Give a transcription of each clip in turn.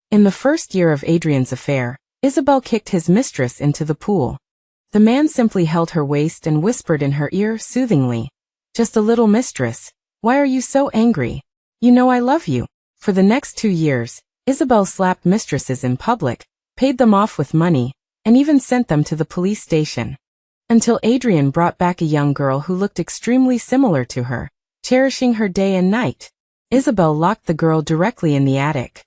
In the first year of Adrian's affair, Isabel kicked his mistress into the pool. The man simply held her waist and whispered in her ear soothingly, "Just a little, mistress. Why are you so angry? You know I love you." For the next 2 years, Isabel slapped mistresses in public, paid them off with money, and even sent them to the police station. Until Adrian brought back a young girl who looked extremely similar to her, cherishing her day and night. Isabel locked the girl directly in the attic.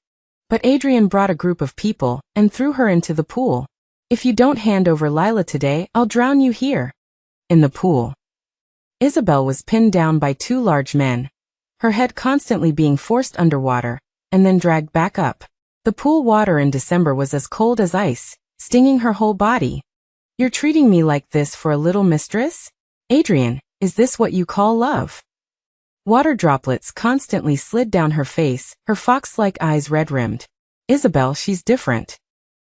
But Adrian brought a group of people and threw her into the pool. "If you don't hand over Lila today, I'll drown you here." In the pool, Isabel was pinned down by 2 large men, her head constantly being forced underwater and then dragged back up. The pool water in December was as cold as ice, stinging her whole body. "You're treating me like this for a little, mistress? Adrian, is this what you call love?" Water droplets constantly slid down her face, her fox-like eyes red-rimmed. "Isabel, she's different."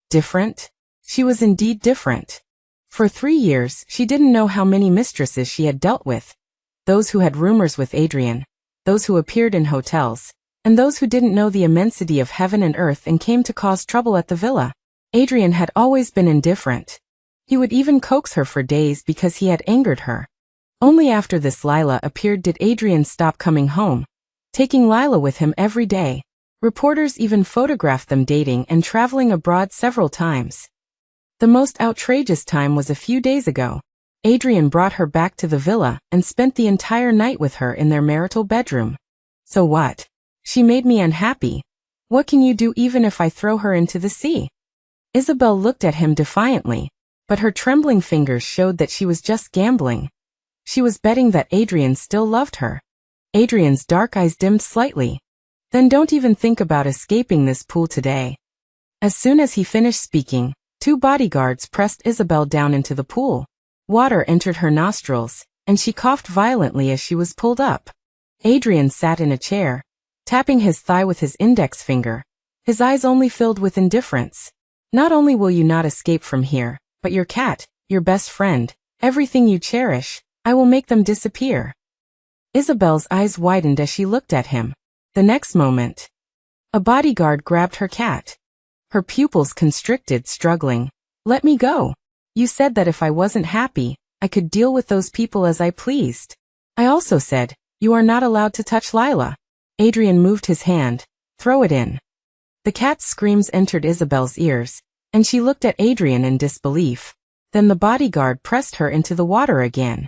Different? She was indeed different. For 3 years, she didn't know how many mistresses she had dealt with. Those who had rumors with Adrian, those who appeared in hotels, and those who didn't know the immensity of heaven and earth and came to cause trouble at the villa. Adrian had always been indifferent. He would even coax her for days because he had angered her. Only after this Lila appeared did Adrian stop coming home, taking Lila with him every day. Reporters even photographed them dating and traveling abroad several times. The most outrageous time was a few days ago. Adrian brought her back to the villa and spent the entire night with her in their marital bedroom. "So what? She made me unhappy. What can you do even if I throw her into the sea?" Isabel looked at him defiantly, but her trembling fingers showed that she was just gambling. She was betting that Adrian still loved her. Adrian's dark eyes dimmed slightly. "Then don't even think about escaping this pool today." As soon as he finished speaking, 2 bodyguards pressed Isabel down into the pool. Water entered her nostrils, and she coughed violently as she was pulled up. Adrian sat in a chair, tapping his thigh with his index finger, his eyes only filled with indifference. "Not only will you not escape from here, but your cat, your best friend, everything you cherish, I will make them disappear." Isabel's eyes widened as she looked at him. The next moment, a bodyguard grabbed her cat. Her pupils constricted, struggling. "Let me go. You said that if I wasn't happy, I could deal with those people as I pleased. I also said, you are not allowed to touch Lila." Adrian moved his hand. "Throw it in." The cat's screams entered Isabel's ears, and she looked at Adrian in disbelief. Then the bodyguard pressed her into the water again.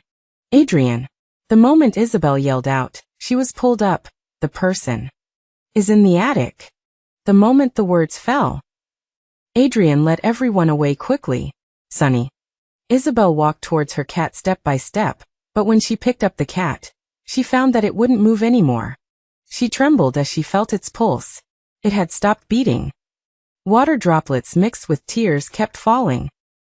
"Adrian." The moment Isabel yelled out, she was pulled up. "The person is in the attic." The moment the words fell, Adrian led everyone away quickly. "Sonny." Isabel walked towards her cat step by step, but when she picked up the cat, she found that it wouldn't move anymore. She trembled as she felt its pulse. It had stopped beating. Water droplets mixed with tears kept falling.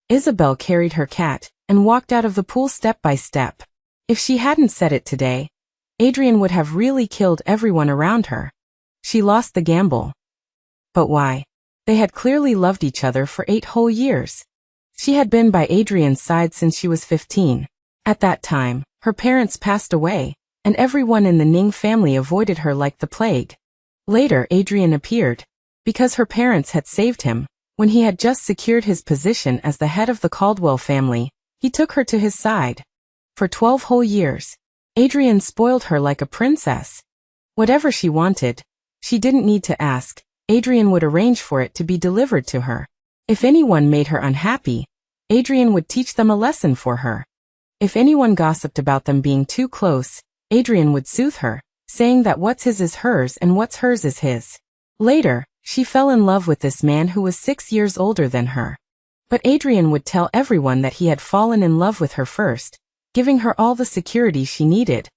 Isabel carried her cat and walked out of the pool step by step. If she hadn't said it today, Adrian would have really killed everyone around her. She lost the gamble. But why? They had clearly loved each other for 8 whole years. She had been by Adrian's side since she was 15. At that time, her parents passed away, and everyone in the Ning family avoided her like the plague. Later Adrian appeared, because her parents had saved him. When he had just secured his position as the head of the Caldwell family, he took her to his side. For 12 whole years, Adrian spoiled her like a princess. Whatever she wanted, she didn't need to ask. Adrian would arrange for it to be delivered to her. If anyone made her unhappy, Adrian would teach them a lesson for her. If anyone gossiped about them being too close, Adrian would soothe her, saying that what's his is hers and what's hers is his. Later, she fell in love with this man who was 6 years older than her. But Adrian would tell everyone that he had fallen in love with her first, giving her all the security she needed.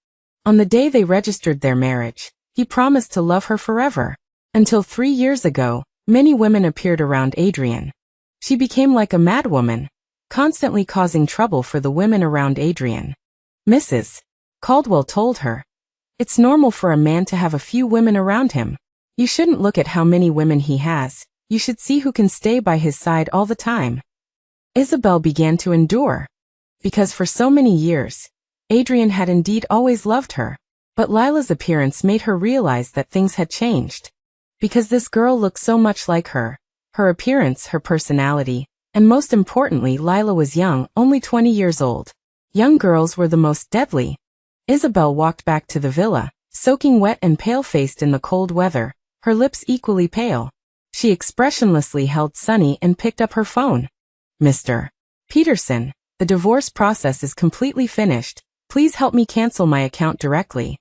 On the day they registered their marriage, he promised to love her forever. Until 3 years ago, many women appeared around Adrian. She became like a madwoman, constantly causing trouble for the women around Adrian. Mrs. Caldwell told her, "It's normal for a man to have a few women around him. You shouldn't look at how many women he has, you should see who can stay by his side all the time." Isabel began to endure. Because for so many years, Adrian had indeed always loved her. But Lila's appearance made her realize that things had changed. Because this girl looked so much like her. Her appearance, her personality, and most importantly, Lila was young, only 20 years old. Young girls were the most deadly. Isabel walked back to the villa, soaking wet and pale-faced in the cold weather, her lips equally pale. She expressionlessly held Sunny and picked up her phone. Mr. Peterson, the divorce process is completely finished. Please help me cancel my account directly.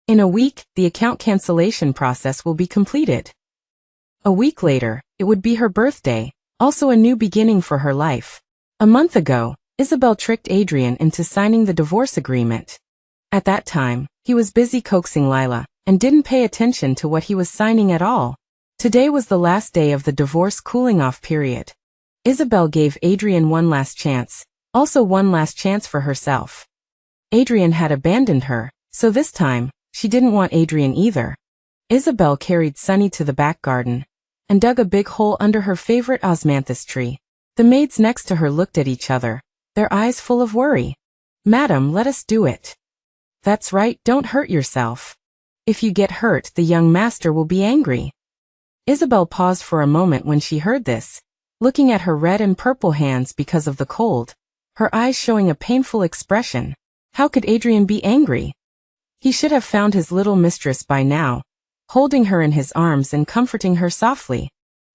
In a week, the account cancellation process will be completed. A week later, it would be her birthday, also a new beginning for her life. A month ago, Isabel tricked Adrian into signing the divorce agreement. At that time, he was busy coaxing Lila, and didn't pay attention to what he was signing at all. Today was the last day of the divorce cooling-off period. Isabel gave Adrian one last chance, also one last chance for herself. Adrian had abandoned her, so this time, she didn't want Adrian either. Isabel carried Sunny to the back garden, and dug a big hole under her favorite osmanthus tree. The maids next to her looked at each other, their eyes full of worry. "Madam, let us do it." "That's right, don't hurt yourself. If you get hurt, the young master will be angry." Isabel paused for a moment when she heard this, looking at her red and purple hands because of the cold, her eyes showing a painful expression. How could Adrian be angry? He should have found his little mistress by now, holding her in his arms and comforting her softly.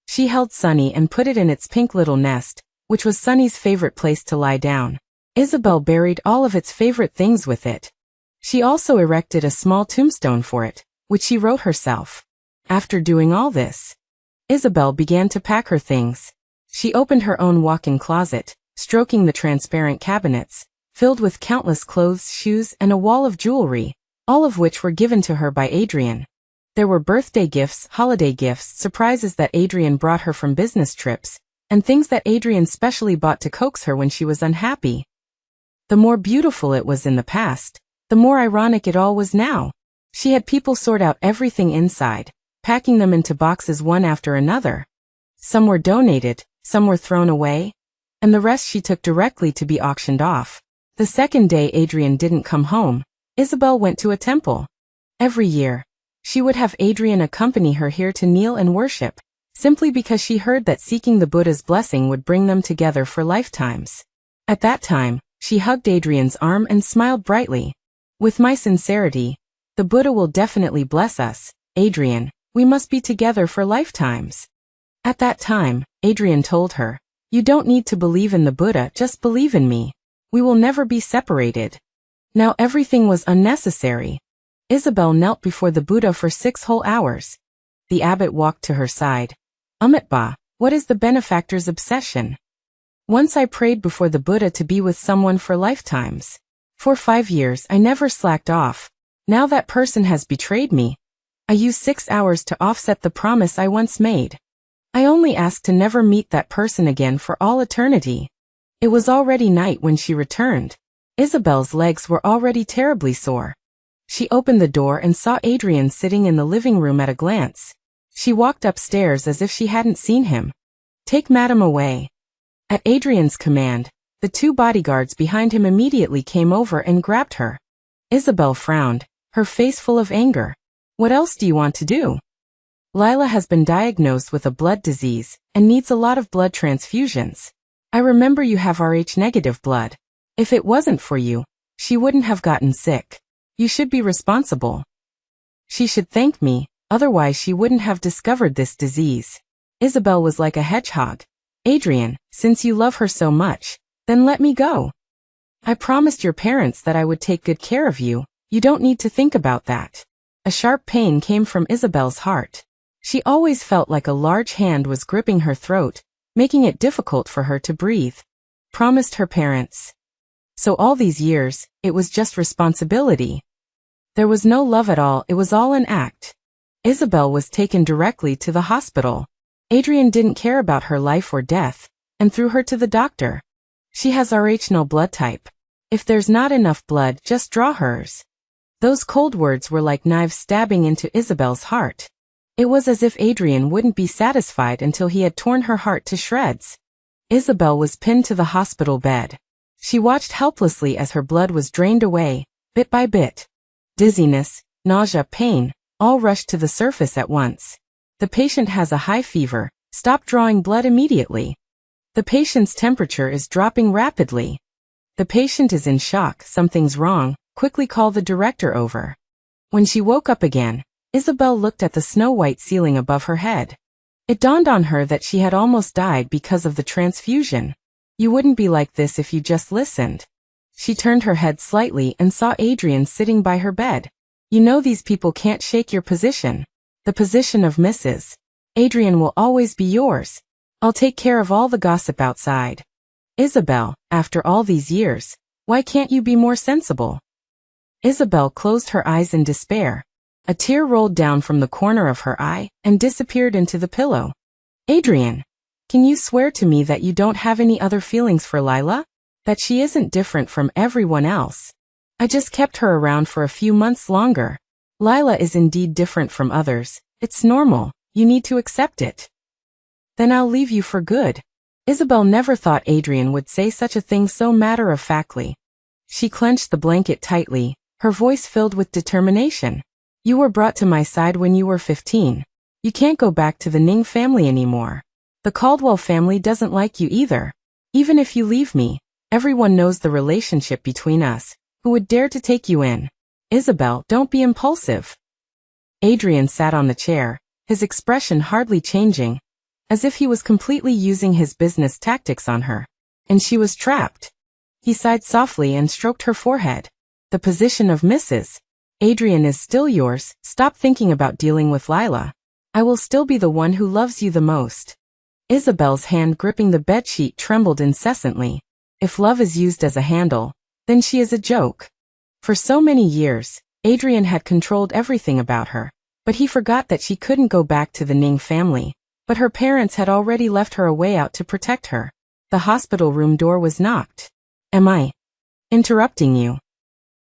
She held Sunny and put it in its pink little nest, which was Sunny's favorite place to lie down. Isabel buried all of its favorite things with it. She also erected a small tombstone for it, which she wrote herself. After doing all this, Isabel began to pack her things. She opened her own walk-in closet, stroking the transparent cabinets, filled with countless clothes, shoes, and a wall of jewelry, all of which were given to her by Adrian. There were birthday gifts, holiday gifts, surprises that Adrian brought her from business trips, and things that Adrian specially bought to coax her when she was unhappy. The more beautiful it was in the past, the more ironic it all was now. She had people sort out everything inside, packing them into boxes one after another. Some were donated, some were thrown away, and the rest she took directly to be auctioned off. The second day Adrian didn't come home, Isabel went to a temple. Every year, she would have Adrian accompany her here to kneel and worship, simply because she heard that seeking the Buddha's blessing would bring them together for lifetimes. At that time, she hugged Adrian's arm and smiled brightly. "With my sincerity, the Buddha will definitely bless us, Adrian. We must be together for lifetimes." At that time, Adrian told her, "You don't need to believe in the Buddha, just believe in me. We will never be separated." Now everything was unnecessary. Isabel knelt before the Buddha for 6 whole hours. The abbot walked to her side. "Amitabha, what is the benefactor's obsession?" "Once I prayed before the Buddha to be with someone for lifetimes. For 5 years I never slacked off. Now that person has betrayed me. I use 6 hours to offset the promise I once made. I only ask to never meet that person again for all eternity." It was already night when she returned. Isabel's legs were already terribly sore. She opened the door and saw Adrian sitting in the living room at a glance. She walked upstairs as if she hadn't seen him. "Take Madam away." At Adrian's command, the 2 bodyguards behind him immediately came over and grabbed her. Isabel frowned, her face full of anger. "What else do you want to do?" "Lila has been diagnosed with a blood disease and needs a lot of blood transfusions. I remember you have Rh-negative blood. If it wasn't for you, she wouldn't have gotten sick. You should be responsible. She should thank me, otherwise she wouldn't have discovered this disease." Isabel was like a hedgehog. "Adrian, since you love her so much, then let me go. I promised your parents that I would take good care of you. You don't need to think about that." A sharp pain came from Isabel's heart. She always felt like a large hand was gripping her throat, making it difficult for her to breathe. Promised her parents. So all these years, it was just responsibility. There was no love at all, it was all an act. Isabel was taken directly to the hospital. Adrian didn't care about her life or death, and threw her to the doctor. "She has Rh-null blood type. If there's not enough blood, just draw hers." Those cold words were like knives stabbing into Isabel's heart. It was as if Adrian wouldn't be satisfied until he had torn her heart to shreds. Isabel was pinned to the hospital bed. She watched helplessly as her blood was drained away, bit by bit. Dizziness, nausea, pain, all rushed to the surface at once. The patient has a high fever. Stop drawing blood immediately. The patient's temperature is dropping rapidly. The patient is in shock. Something's wrong. Quickly call the director over. When she woke up again, Isabel looked at the snow-white ceiling above her head. It dawned on her that she had almost died because of the transfusion. You wouldn't be like this if you just listened. She turned her head slightly and saw Adrian sitting by her bed. You know these people can't shake your position. The position of Mrs. Adrian will always be yours. I'll take care of all the gossip outside. Isabel, after all these years, why can't you be more sensible? Isabel closed her eyes in despair. A tear rolled down from the corner of her eye and disappeared into the pillow. Adrian, can you swear to me that you don't have any other feelings for Lila? That she isn't different from everyone else? I just kept her around for a few months longer. Lila is indeed different from others. It's normal. You need to accept it. Then I'll leave you for good. Isabel never thought Adrian would say such a thing so matter-of-factly. She clenched the blanket tightly, her voice filled with determination. You were brought to my side when you were 15. You can't go back to the Ning family anymore. The Caldwell family doesn't like you either. Even if you leave me, everyone knows the relationship between us. Who would dare to take you in? Isabel, don't be impulsive. Adrian sat on the chair, his expression hardly changing, as if he was completely using his business tactics on her. And she was trapped. He sighed softly and stroked her forehead. The position of Mrs. Adrian is still yours. Stop thinking about dealing with Lila. I will still be the one who loves you the most. Isabel's hand gripping the bedsheet trembled incessantly. If love is used as a handle, then she is a joke. For so many years, Adrian had controlled everything about her, but he forgot that she couldn't go back to the Ning family. But her parents had already left her a way out to protect her. The hospital room door was knocked. Am I interrupting you?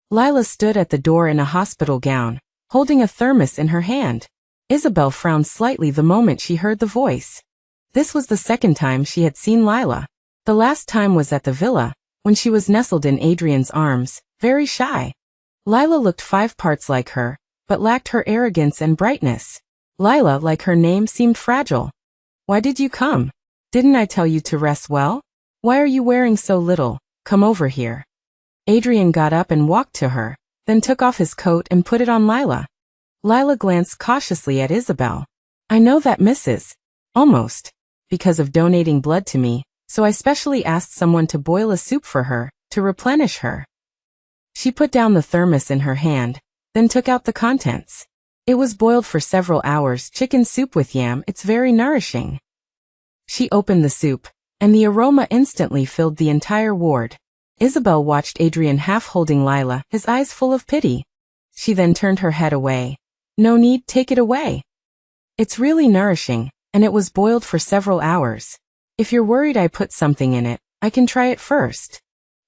Lila stood at the door in a hospital gown, holding a thermos in her hand. Isabel frowned slightly the moment she heard the voice. This was the second time she had seen Lila. The last time was at the villa, when she was nestled in Adrian's arms, very shy. Lila looked 5 parts like her, but lacked her arrogance and brightness. Lila, like her name, seemed fragile. Why did you come? Didn't I tell you to rest well? Why are you wearing so little? Come over here. Adrian got up and walked to her, then took off his coat and put it on Lila. Lila glanced cautiously at Isabel. I know that Mrs. Almost. Because of donating blood to me, so I specially asked someone to boil a soup for her, to replenish her. She put down the thermos in her hand, then took out the contents. It was boiled for several hours, chicken soup with yam. It's very nourishing. She opened the soup, and the aroma instantly filled the entire ward. Isabel watched Adrian half holding Lila, his eyes full of pity. She then turned her head away. No need, take it away. It's really nourishing, and it was boiled for several hours. If you're worried I put something in it, I can try it first.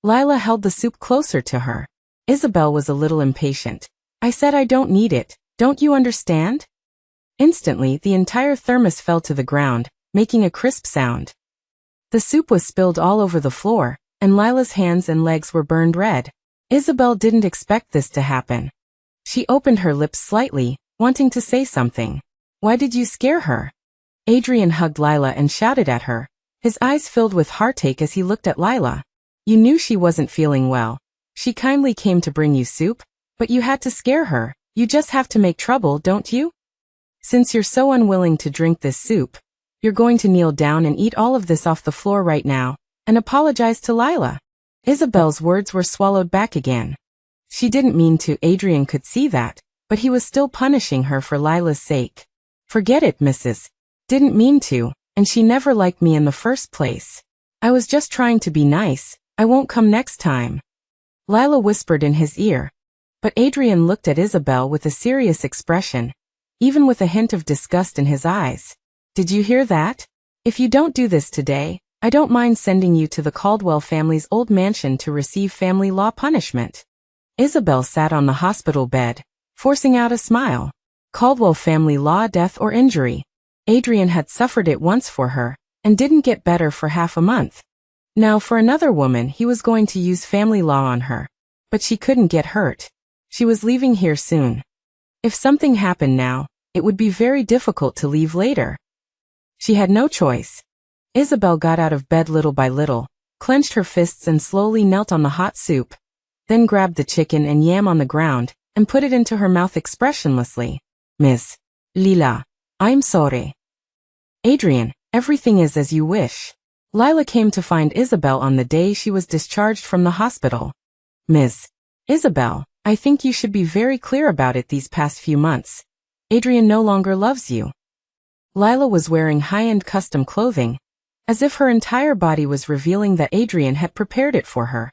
Lila held the soup closer to her. Isabel was a little impatient. I said I don't need it, don't you understand? Instantly, the entire thermos fell to the ground, making a crisp sound. The soup was spilled all over the floor, and Lila's hands and legs were burned red. Isabel didn't expect this to happen. She opened her lips slightly, wanting to say something. Why did you scare her? Adrian hugged Lila and shouted at her, his eyes filled with heartache as he looked at Lila. You knew she wasn't feeling well. She kindly came to bring you soup, but you had to scare her. You just have to make trouble, don't you? Since you're so unwilling to drink this soup, you're going to kneel down and eat all of this off the floor right now, and apologize to Lila. Isabel's words were swallowed back again. She didn't mean to. Adrian could see that, but he was still punishing her for Lila's sake. Forget it, Mrs. Didn't mean to, and she never liked me in the first place. I was just trying to be nice. I won't come next time. Lila whispered in his ear. But Adrian looked at Isabel with a serious expression, even with a hint of disgust in his eyes. Did you hear that? If you don't do this today, I don't mind sending you to the Caldwell family's old mansion to receive family law punishment. Isabel sat on the hospital bed, forcing out a smile. Caldwell family law, death or injury. Adrian had suffered it once for her, and didn't get better for half a month. Now for another woman he was going to use family law on her. But she couldn't get hurt. She was leaving here soon. If something happened now, It would be very difficult to leave later. She had no choice. Isabel got out of bed little by little, clenched her fists and slowly knelt on the hot soup, then grabbed the chicken and yam on the ground and put it into her mouth expressionlessly. Miss Lila, I'm sorry. Adrian, everything is as you wish. Lila came to find Isabel on the day she was discharged from the hospital. Miss Isabel, I think you should be very clear about it these past few months. Adrian no longer loves you. Lila was wearing high-end custom clothing, as if her entire body was revealing that Adrian had prepared it for her.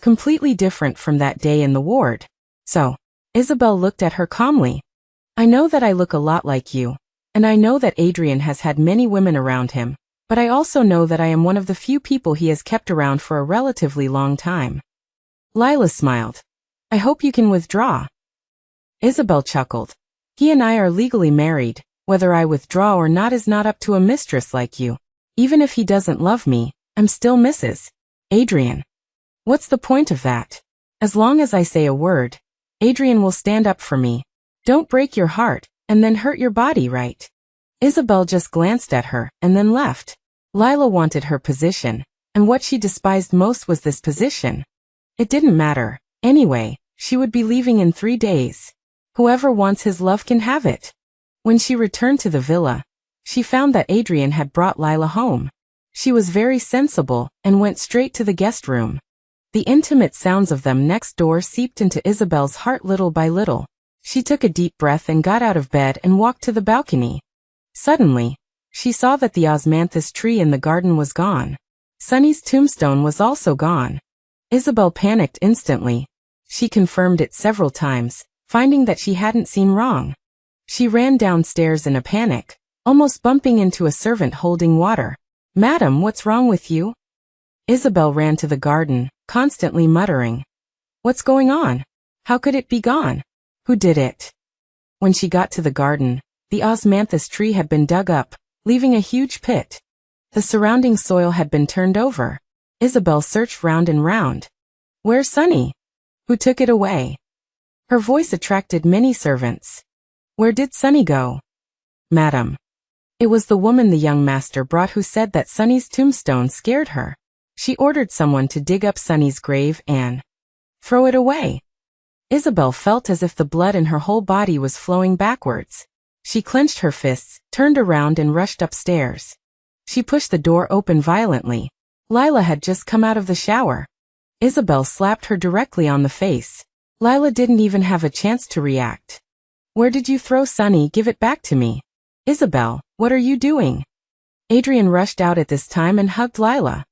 Completely different from that day in the ward. So, Isabel looked at her calmly. I know that I look a lot like you, and I know that Adrian has had many women around him, but I also know that I am one of the few people he has kept around for a relatively long time. Lila smiled. I hope you can withdraw. Isabel chuckled. He and I are legally married. Whether I withdraw or not is not up to a mistress like you. Even if he doesn't love me, I'm still Mrs. Adrian. What's the point of that? As long as I say a word, Adrian will stand up for me. Don't break your heart, and then hurt your body, right? Isabel just glanced at her, and then left. Lila wanted her position, and what she despised most was this position. It didn't matter. Anyway, she would be leaving in 3 days. Whoever wants his love can have it. When she returned to the villa, she found that Adrian had brought Lila home. She was very sensible and went straight to the guest room. The intimate sounds of them next door seeped into Isabel's heart little by little. She took a deep breath and got out of bed and walked to the balcony. Suddenly, she saw that the osmanthus tree in the garden was gone. Sunny's tombstone was also gone. Isabel panicked instantly. She confirmed it several times, finding that she hadn't seen wrong. She ran downstairs in a panic, almost bumping into a servant holding water. Madam, what's wrong with you? Isabel ran to the garden, constantly muttering. What's going on? How could it be gone? Who did it? When she got to the garden, the osmanthus tree had been dug up, leaving a huge pit. The surrounding soil had been turned over. Isabel searched round and round. Where's Sunny? Who took it away? Her voice attracted many servants. Where did Sunny go? Madam. It was the woman the young master brought who said that Sunny's tombstone scared her. She ordered someone to dig up Sunny's grave and throw it away. Isabel felt as if the blood in her whole body was flowing backwards. She clenched her fists, turned around and rushed upstairs. She pushed the door open violently. Lila had just come out of the shower. Isabel slapped her directly on the face. Lila didn't even have a chance to react. Where did you throw Sunny? Give it back to me. Isabel, what are you doing? Adrian rushed out at this time and hugged Lila.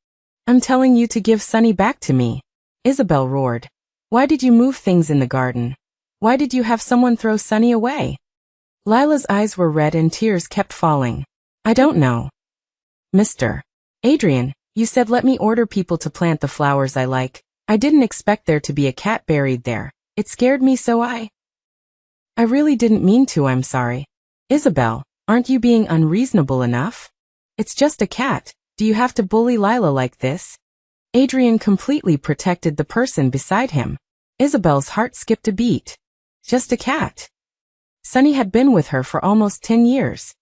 I'm telling you to give Sunny back to me. Isabel roared. Why did you move things in the garden? Why did you have someone throw Sunny away? Lila's eyes were red and tears kept falling. I don't know. Mr. Adrian, you said let me order people to plant the flowers I like. I didn't expect there to be a cat buried there. It scared me so I really didn't mean to, I'm sorry. Isabel, aren't you being unreasonable enough? It's just a cat. Do you have to bully Lila like this? Adrian completely protected the person beside him. Isabel's heart skipped a beat. Just a cat. Sunny had been with her for almost 10 years.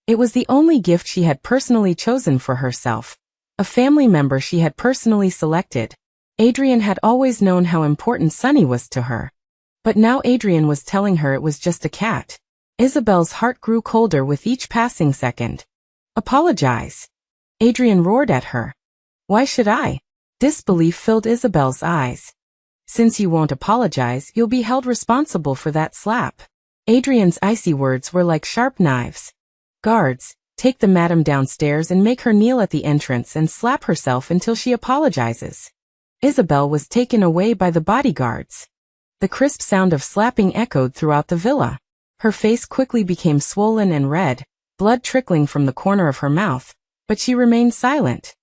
It was the only gift she had personally chosen for herself. A family member she had personally selected. Adrian had always known how important Sunny was to her. But now Adrian was telling her it was just a cat. Isabel's heart grew colder with each passing second. Apologize. Adrian roared at her. Why should I? Disbelief filled Isabel's eyes. Since you won't apologize, you'll be held responsible for that slap. Adrian's icy words were like sharp knives. Guards, take the madam downstairs and make her kneel at the entrance and slap herself until she apologizes. Isabel was taken away by the bodyguards. The crisp sound of slapping echoed throughout the villa. Her face quickly became swollen and red, blood trickling from the corner of her mouth, but she remained silent.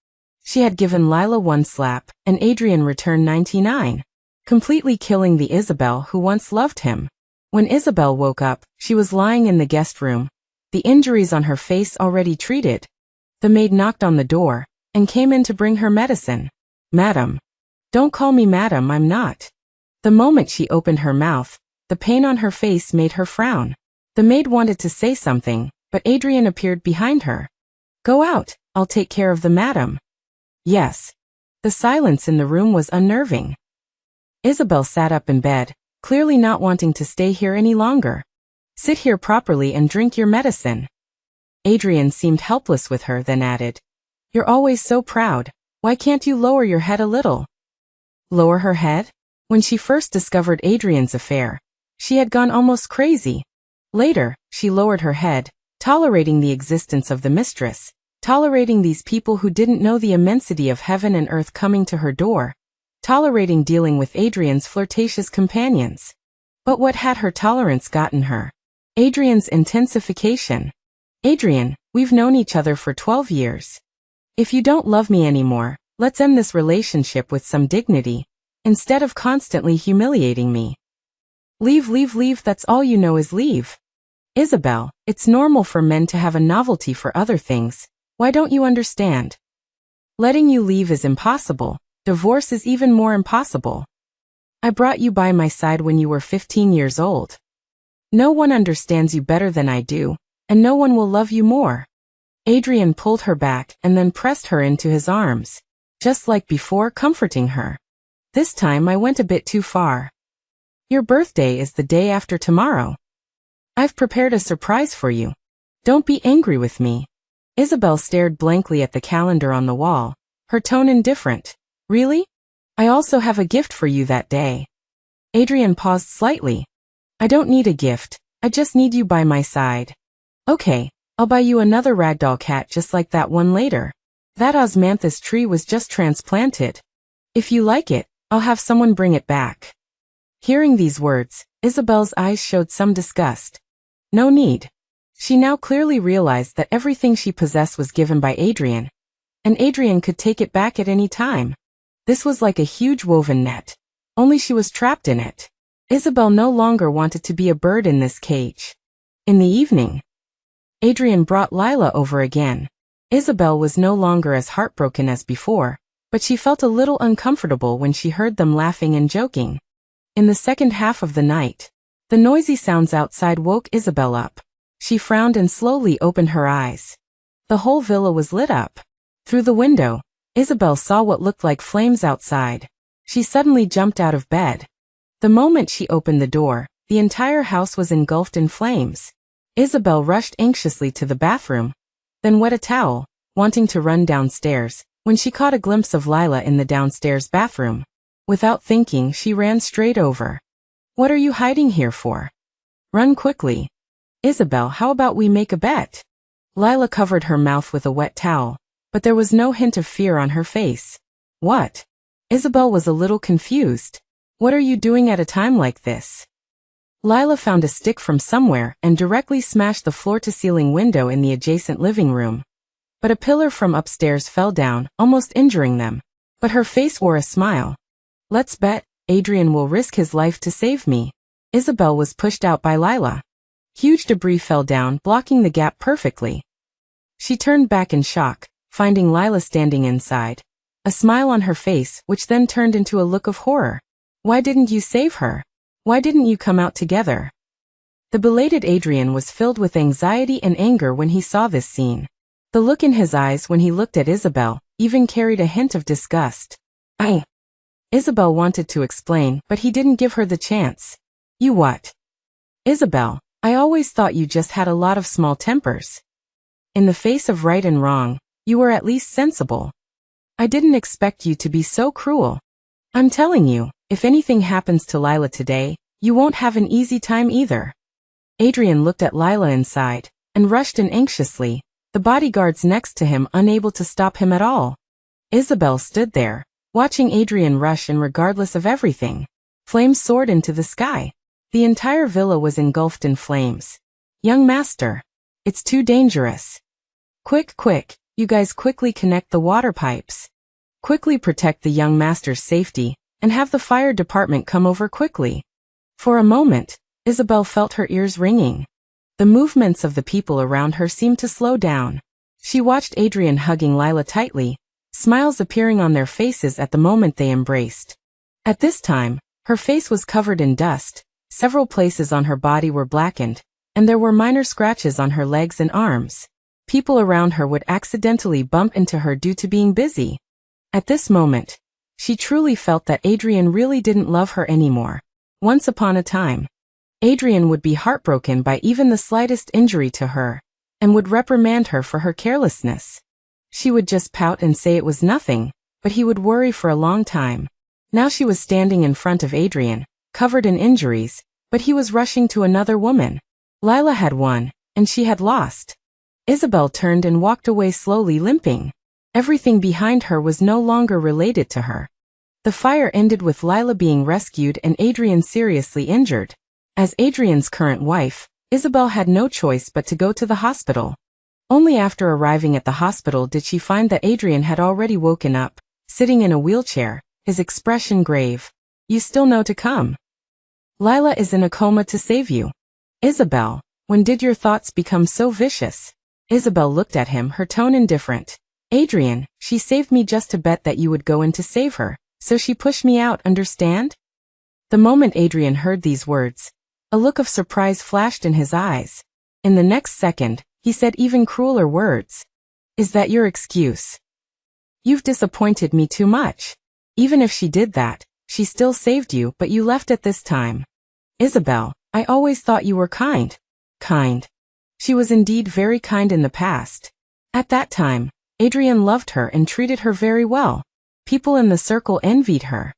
She had given Lila 1 slap, and Adrian returned 99, completely killing the Isabel who once loved him. When Isabel woke up, she was lying in the guest room, the injuries on her face already treated. The maid knocked on the door, and came in to bring her medicine. Madam. Don't call me madam, I'm not. The moment she opened her mouth, the pain on her face made her frown. The maid wanted to say something, but Adrian appeared behind her. Go out, I'll take care of the madam. Yes. The silence in the room was unnerving. Isabel sat up in bed, clearly not wanting to stay here any longer. Sit here properly and drink your medicine. Adrian seemed helpless with her, then added, You're always so proud, why can't you lower your head a little? Lower her head? When she first discovered Adrian's affair, she had gone almost crazy. Later, she lowered her head, tolerating the existence of the mistress, tolerating these people who didn't know the immensity of heaven and earth coming to her door, tolerating dealing with Adrian's flirtatious companions. But what had her tolerance gotten her? Adrian's intensification. Adrian, we've known each other for 12 years. If you don't love me anymore, let's end this relationship with some dignity, instead of constantly humiliating me. Leave, that's all you know is leave. Isabel, it's normal for men to have a novelty for other things, why don't you understand? Letting you leave is impossible, divorce is even more impossible. I brought you by my side when you were 15 years old. No one understands you better than I do, and no one will love you more. Adrian pulled her back and then pressed her into his arms, just like before, comforting her. This time I went a bit too far. Your birthday is the day after tomorrow. I've prepared a surprise for you. Don't be angry with me. Isabel stared blankly at the calendar on the wall, her tone indifferent. Really? I also have a gift for you that day. Adrian paused slightly. I don't need a gift, I just need you by my side. Okay, I'll buy you another ragdoll cat just like that one later. That osmanthus tree was just transplanted. If you like it, I'll have someone bring it back. Hearing these words, Isabel's eyes showed some disgust. No need. She now clearly realized that everything she possessed was given by Adrian, and Adrian could take it back at any time. This was like a huge woven net, only she was trapped in it. Isabel no longer wanted to be a bird in this cage. In the evening, Adrian brought Lila over again. Isabel was no longer as heartbroken as before, but she felt a little uncomfortable when she heard them laughing and joking. In the second half of the night, the noisy sounds outside woke Isabel up. She frowned and slowly opened her eyes. The whole villa was lit up. Through the window, Isabel saw what looked like flames outside. She suddenly jumped out of bed. The moment she opened the door, the entire house was engulfed in flames. Isabel rushed anxiously to the bathroom, then wet a towel, wanting to run downstairs, when she caught a glimpse of Lila in the downstairs bathroom. Without thinking, she ran straight over. What are you hiding here for? Run quickly. Isabel, how about we make a bet? Lila covered her mouth with a wet towel, but there was no hint of fear on her face. What? Isabel was a little confused. What are you doing at a time like this? Lila found a stick from somewhere and directly smashed the floor-to-ceiling window in the adjacent living room. But a pillar from upstairs fell down, almost injuring them. But her face wore a smile. Let's bet, Adrian will risk his life to save me. Isabel was pushed out by Lila. Huge debris fell down, blocking the gap perfectly. She turned back in shock, finding Lila standing inside. A smile on her face, which then turned into a look of horror. Why didn't you save her? Why didn't you come out together? The belated Adrian was filled with anxiety and anger when he saw this scene. The look in his eyes when he looked at Isabel even carried a hint of disgust. Isabel wanted to explain, but he didn't give her the chance. You what? Isabel, I always thought you just had a lot of small tempers. In the face of right and wrong, you were at least sensible. I didn't expect you to be so cruel. I'm telling you, if anything happens to Lila today, you won't have an easy time either. Adrian looked at Lila inside, and rushed in anxiously, the bodyguards next to him unable to stop him at all. Isabel stood there, watching Adrian rush in regardless of everything. Flames soared into the sky. The entire villa was engulfed in flames. Young master. It's too dangerous. Quick, you guys quickly connect the water pipes. Quickly protect the young master's safety, and have the fire department come over quickly. For a moment, Isabel felt her ears ringing. The movements of the people around her seemed to slow down. She watched Adrian hugging Lila tightly, smiles appearing on their faces at the moment they embraced. At this time, her face was covered in dust, several places on her body were blackened, and there were minor scratches on her legs and arms. People around her would accidentally bump into her due to being busy. At this moment, she truly felt that Adrian really didn't love her anymore. Once upon a time, Adrian would be heartbroken by even the slightest injury to her, and would reprimand her for her carelessness. She would just pout and say it was nothing, but he would worry for a long time. Now she was standing in front of Adrian, covered in injuries, but he was rushing to another woman. Lila had won, and she had lost. Isabel turned and walked away slowly, limping. Everything behind her was no longer related to her. The fire ended with Lila being rescued and Adrian seriously injured. As Adrian's current wife, Isabel had no choice but to go to the hospital. Only after arriving at the hospital did she find that Adrian had already woken up, sitting in a wheelchair, his expression grave. "You still know to come. Lila is in a coma to save you." "Isabel, when did your thoughts become so vicious?" Isabel looked at him, her tone indifferent. "Adrian, she saved me just to bet that you would go in to save her, so she pushed me out, understand?" The moment Adrian heard these words, a look of surprise flashed in his eyes. In the next second, he said even crueler words. "Is that your excuse? You've disappointed me too much. Even if she did that, she still saved you, but you left at this time." "Isabel, I always thought you were kind." "Kind." She was indeed very kind in the past. At that time, Adrian loved her and treated her very well. People in the circle envied her.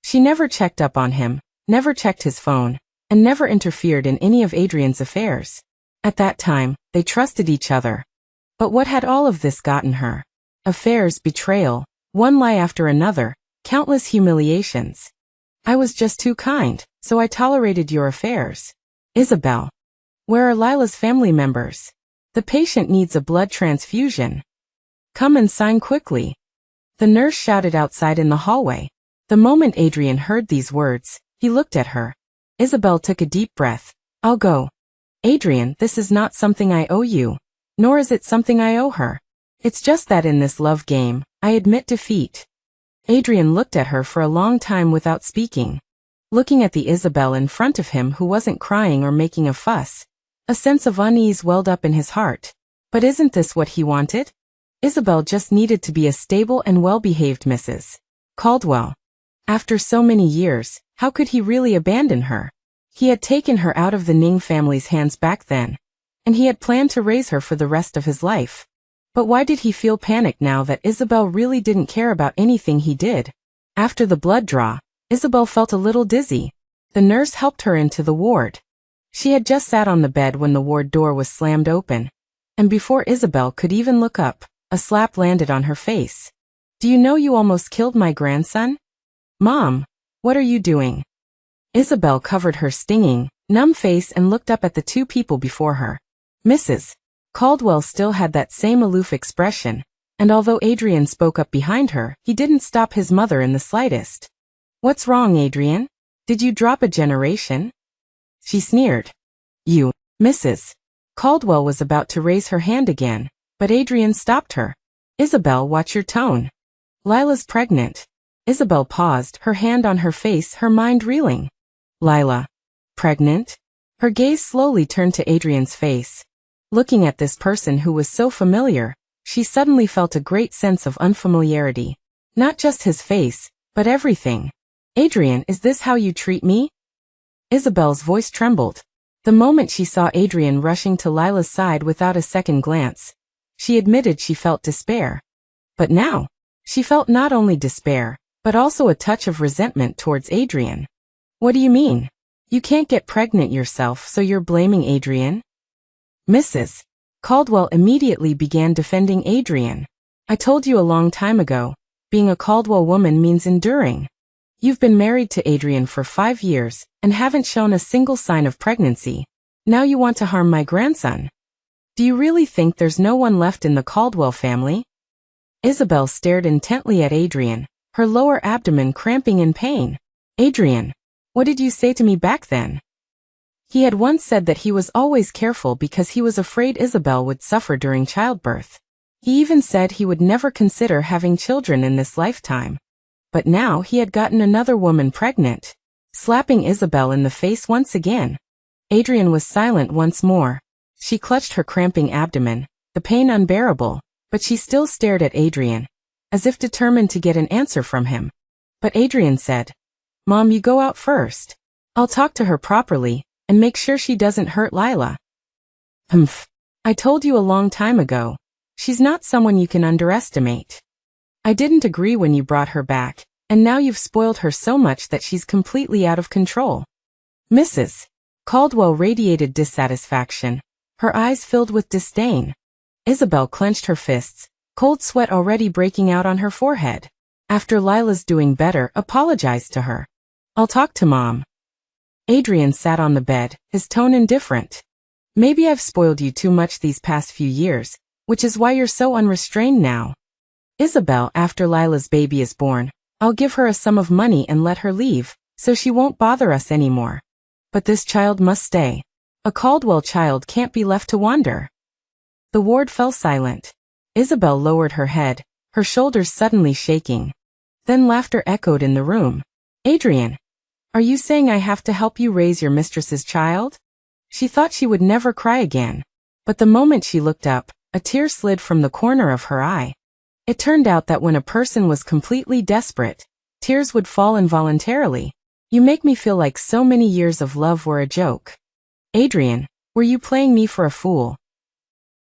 She never checked up on him, never checked his phone, and never interfered in any of Adrian's affairs. At that time, they trusted each other. But what had all of this gotten her? Affairs, betrayal, one lie after another, countless humiliations. "I was just too kind, so I tolerated your affairs." "Isabel, where are Lila's family members? The patient needs a blood transfusion. Come and sign quickly." The nurse shouted outside in the hallway. The moment Adrian heard these words, he looked at her. Isabel took a deep breath. "I'll go." "Adrian, this is not something I owe you, nor is it something I owe her. It's just that in this love game, I admit defeat." Adrian looked at her for a long time without speaking. Looking at the Isabel in front of him who wasn't crying or making a fuss, a sense of unease welled up in his heart. But isn't this what he wanted? Isabel just needed to be a stable and well-behaved Mrs. Caldwell. After so many years, how could he really abandon her? He had taken her out of the Ning family's hands back then, and he had planned to raise her for the rest of his life. But why did he feel panicked now that Isabel really didn't care about anything he did? After the blood draw, Isabel felt a little dizzy. The nurse helped her into the ward. She had just sat on the bed when the ward door was slammed open, and before Isabel could even look up, a slap landed on her face. "Do you know you almost killed my grandson?" "Mom, what are you doing?" Isabel covered her stinging, numb face and looked up at the two people before her. Mrs. Caldwell still had that same aloof expression, and although Adrian spoke up behind her, he didn't stop his mother in the slightest. "What's wrong, Adrian? Did you drop a generation?" She sneered. "You." Mrs. Caldwell was about to raise her hand again, but Adrian stopped her. "Isabel, watch your tone. Lila's pregnant." Isabel paused, her hand on her face, her mind reeling. "Lila. Pregnant?" Her gaze slowly turned to Adrian's face. Looking at this person who was so familiar, she suddenly felt a great sense of unfamiliarity. Not just his face, but everything. "Adrian, is this how you treat me?" Isabel's voice trembled. The moment she saw Adrian rushing to Lila's side without a second glance, she admitted she felt despair. But now, she felt not only despair, but also a touch of resentment towards Adrian. "What do you mean? You can't get pregnant yourself, so you're blaming Adrian?" Mrs. Caldwell immediately began defending Adrian. "I told you a long time ago, being a Caldwell woman means enduring. You've been married to Adrian for 5 years, and haven't shown a single sign of pregnancy. Now you want to harm my grandson. Do you really think there's no one left in the Caldwell family?" Isabel stared intently at Adrian, her lower abdomen cramping in pain. "Adrian, what did you say to me back then?" He had once said that he was always careful because he was afraid Isabel would suffer during childbirth. He even said he would never consider having children in this lifetime. But now he had gotten another woman pregnant. Slapping Isabel in the face once again. Adrian was silent once more. She clutched her cramping abdomen, the pain unbearable, but she still stared at Adrian, as if determined to get an answer from him. But Adrian said, "Mom, you go out first. I'll talk to her properly, and make sure she doesn't hurt Lila." "Humph. I told you a long time ago. She's not someone you can underestimate. I didn't agree when you brought her back, and now you've spoiled her so much that she's completely out of control." Mrs. Caldwell radiated dissatisfaction, her eyes filled with disdain. Isabel clenched her fists, cold sweat already breaking out on her forehead. After Lila's doing better, apologized to her. "I'll talk to Mom." Adrian sat on the bed, his tone indifferent. "Maybe I've spoiled you too much these past few years, which is why you're so unrestrained now. Isabel, after Lila's baby is born, I'll give her a sum of money and let her leave, so she won't bother us anymore. But this child must stay. A Caldwell child can't be left to wander." The ward fell silent. Isabel lowered her head, her shoulders suddenly shaking. Then laughter echoed in the room. "Adrian, are you saying I have to help you raise your mistress's child?" She thought she would never cry again. But the moment she looked up, a tear slid from the corner of her eye. It turned out that when a person was completely desperate, tears would fall involuntarily. "You make me feel like so many years of love were a joke. Adrian, were you playing me for a fool?"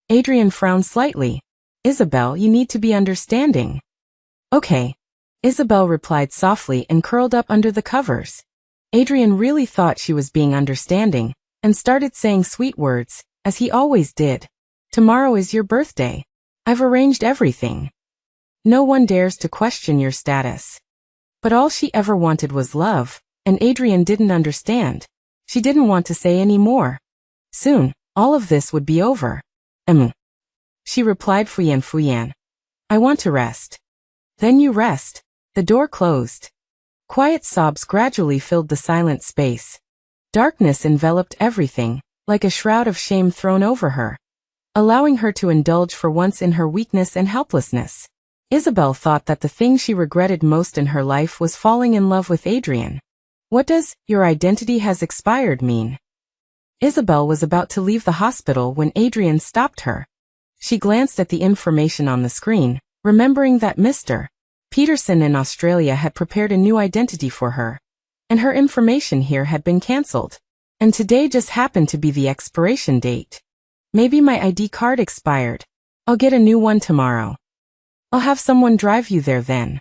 Adrian frowned slightly. "Isabel, you need to be understanding." "Okay," Isabel replied softly and curled up under the covers. Adrian really thought she was being understanding, and started saying sweet words, as he always did. "Tomorrow is your birthday. I've arranged everything. No one dares to question your status." But all she ever wanted was love, and Adrian didn't understand. She didn't want to say any more. Soon, all of this would be over. She replied fuyan. "I want to rest." "Then you rest." The door closed. Quiet sobs gradually filled the silent space. Darkness enveloped everything, like a shroud of shame thrown over her, allowing her to indulge for once in her weakness and helplessness. Isabel thought that the thing she regretted most in her life was falling in love with Adrian. "What does 'your identity has expired' mean?" Isabel was about to leave the hospital when Adrian stopped her. She glanced at the information on the screen, remembering that Mr. Peterson in Australia had prepared a new identity for her, and her information here had been cancelled. And today just happened to be the expiration date. "Maybe my ID card expired. I'll get a new one tomorrow." "I'll have someone drive you there then."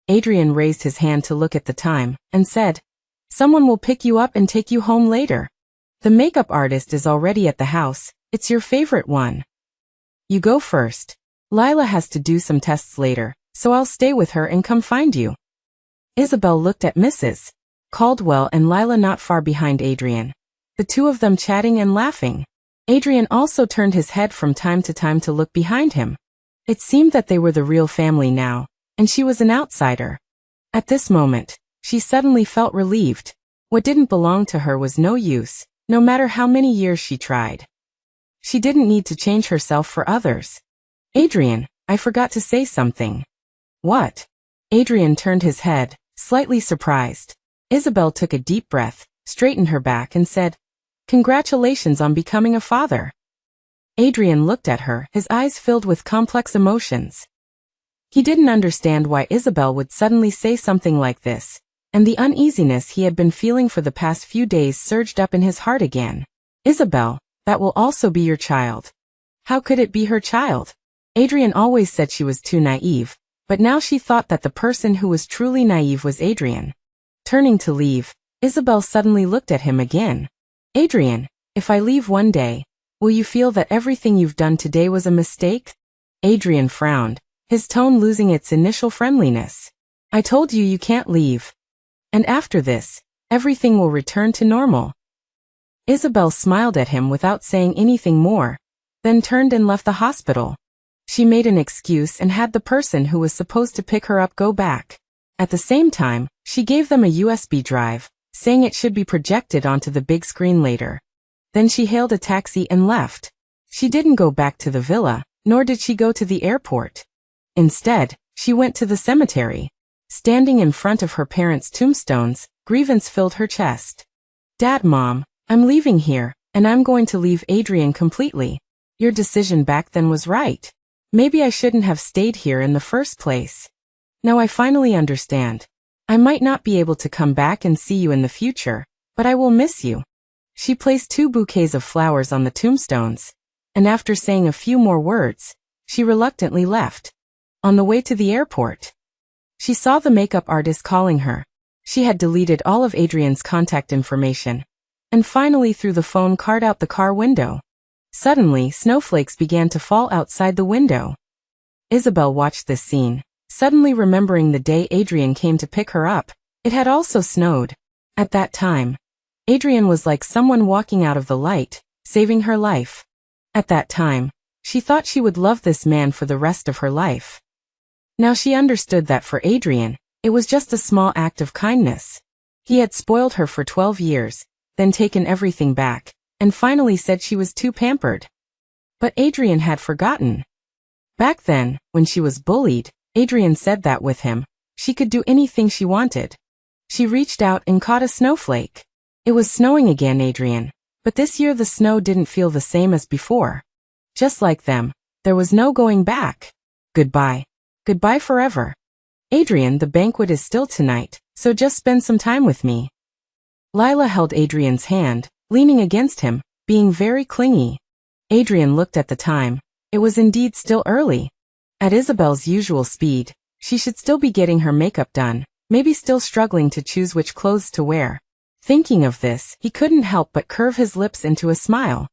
Adrian raised his hand to look at the time, and said, "Someone will pick you up and take you home later. The makeup artist is already at the house. It's your favorite one. You go first. Lila has to do some tests later, so I'll stay with her and come find you." Isabel looked at Mrs. Caldwell and Lila not far behind Adrian, the two of them chatting and laughing. Adrian also turned his head from time to time to look behind him. It seemed that they were the real family now, and she was an outsider. At this moment, she suddenly felt relieved. What didn't belong to her was no use, no matter how many years she tried. She didn't need to change herself for others. "Adrian, I forgot to say something." "What?" Adrian turned his head, slightly surprised. Isabel took a deep breath, straightened her back and said, "Congratulations on becoming a father." Adrian looked at her, his eyes filled with complex emotions. He didn't understand why Isabel would suddenly say something like this, and the uneasiness he had been feeling for the past few days surged up in his heart again. "Isabel, that will also be your child." How could it be her child? Adrian always said she was too naive, but now she thought that the person who was truly naive was Adrian. Turning to leave, Isabel suddenly looked at him again. "Adrian, if I leave one day, will you feel that everything you've done today was a mistake?" Adrian frowned, his tone losing its initial friendliness. "I told you you can't leave. And after this, everything will return to normal." Isabel smiled at him without saying anything more, then turned and left the hospital. She made an excuse and had the person who was supposed to pick her up go back. At the same time, she gave them a USB drive, saying it should be projected onto the big screen later. Then she hailed a taxi and left. She didn't go back to the villa, nor did she go to the airport. Instead, she went to the cemetery. Standing in front of her parents' tombstones, grievance filled her chest. "Dad, Mom, I'm leaving here, and I'm going to leave Adrian completely. Your decision back then was right. Maybe I shouldn't have stayed here in the first place. Now I finally understand. I might not be able to come back and see you in the future, but I will miss you. She placed 2 bouquets of flowers on the tombstones, and after saying a few more words, she reluctantly left. On the way to the airport, she saw the makeup artist calling her. She had deleted all of Adrian's contact information, and finally threw the phone card out the car window. Suddenly, snowflakes began to fall outside the window. Isabel watched this scene, suddenly remembering the day Adrian came to pick her up. It had also snowed. At that time, Adrian was like someone walking out of the light, saving her life. At that time, she thought she would love this man for the rest of her life. Now she understood that for Adrian, it was just a small act of kindness. He had spoiled her for 12 years, then taken everything back, and finally said she was too pampered. But Adrian had forgotten. Back then, when she was bullied, Adrian said that with him, she could do anything she wanted. She reached out and caught a snowflake. It was snowing again, Adrian, but this year the snow didn't feel the same as before. Just like them, there was no going back. Goodbye. Goodbye forever. Adrian, the banquet is still tonight, so just spend some time with me. Lila held Adrian's hand, leaning against him, being very clingy. Adrian looked at the time. It was indeed still early. At Isabel's usual speed, she should still be getting her makeup done, maybe still struggling to choose which clothes to wear. Thinking of this, he couldn't help but curve his lips into a smile.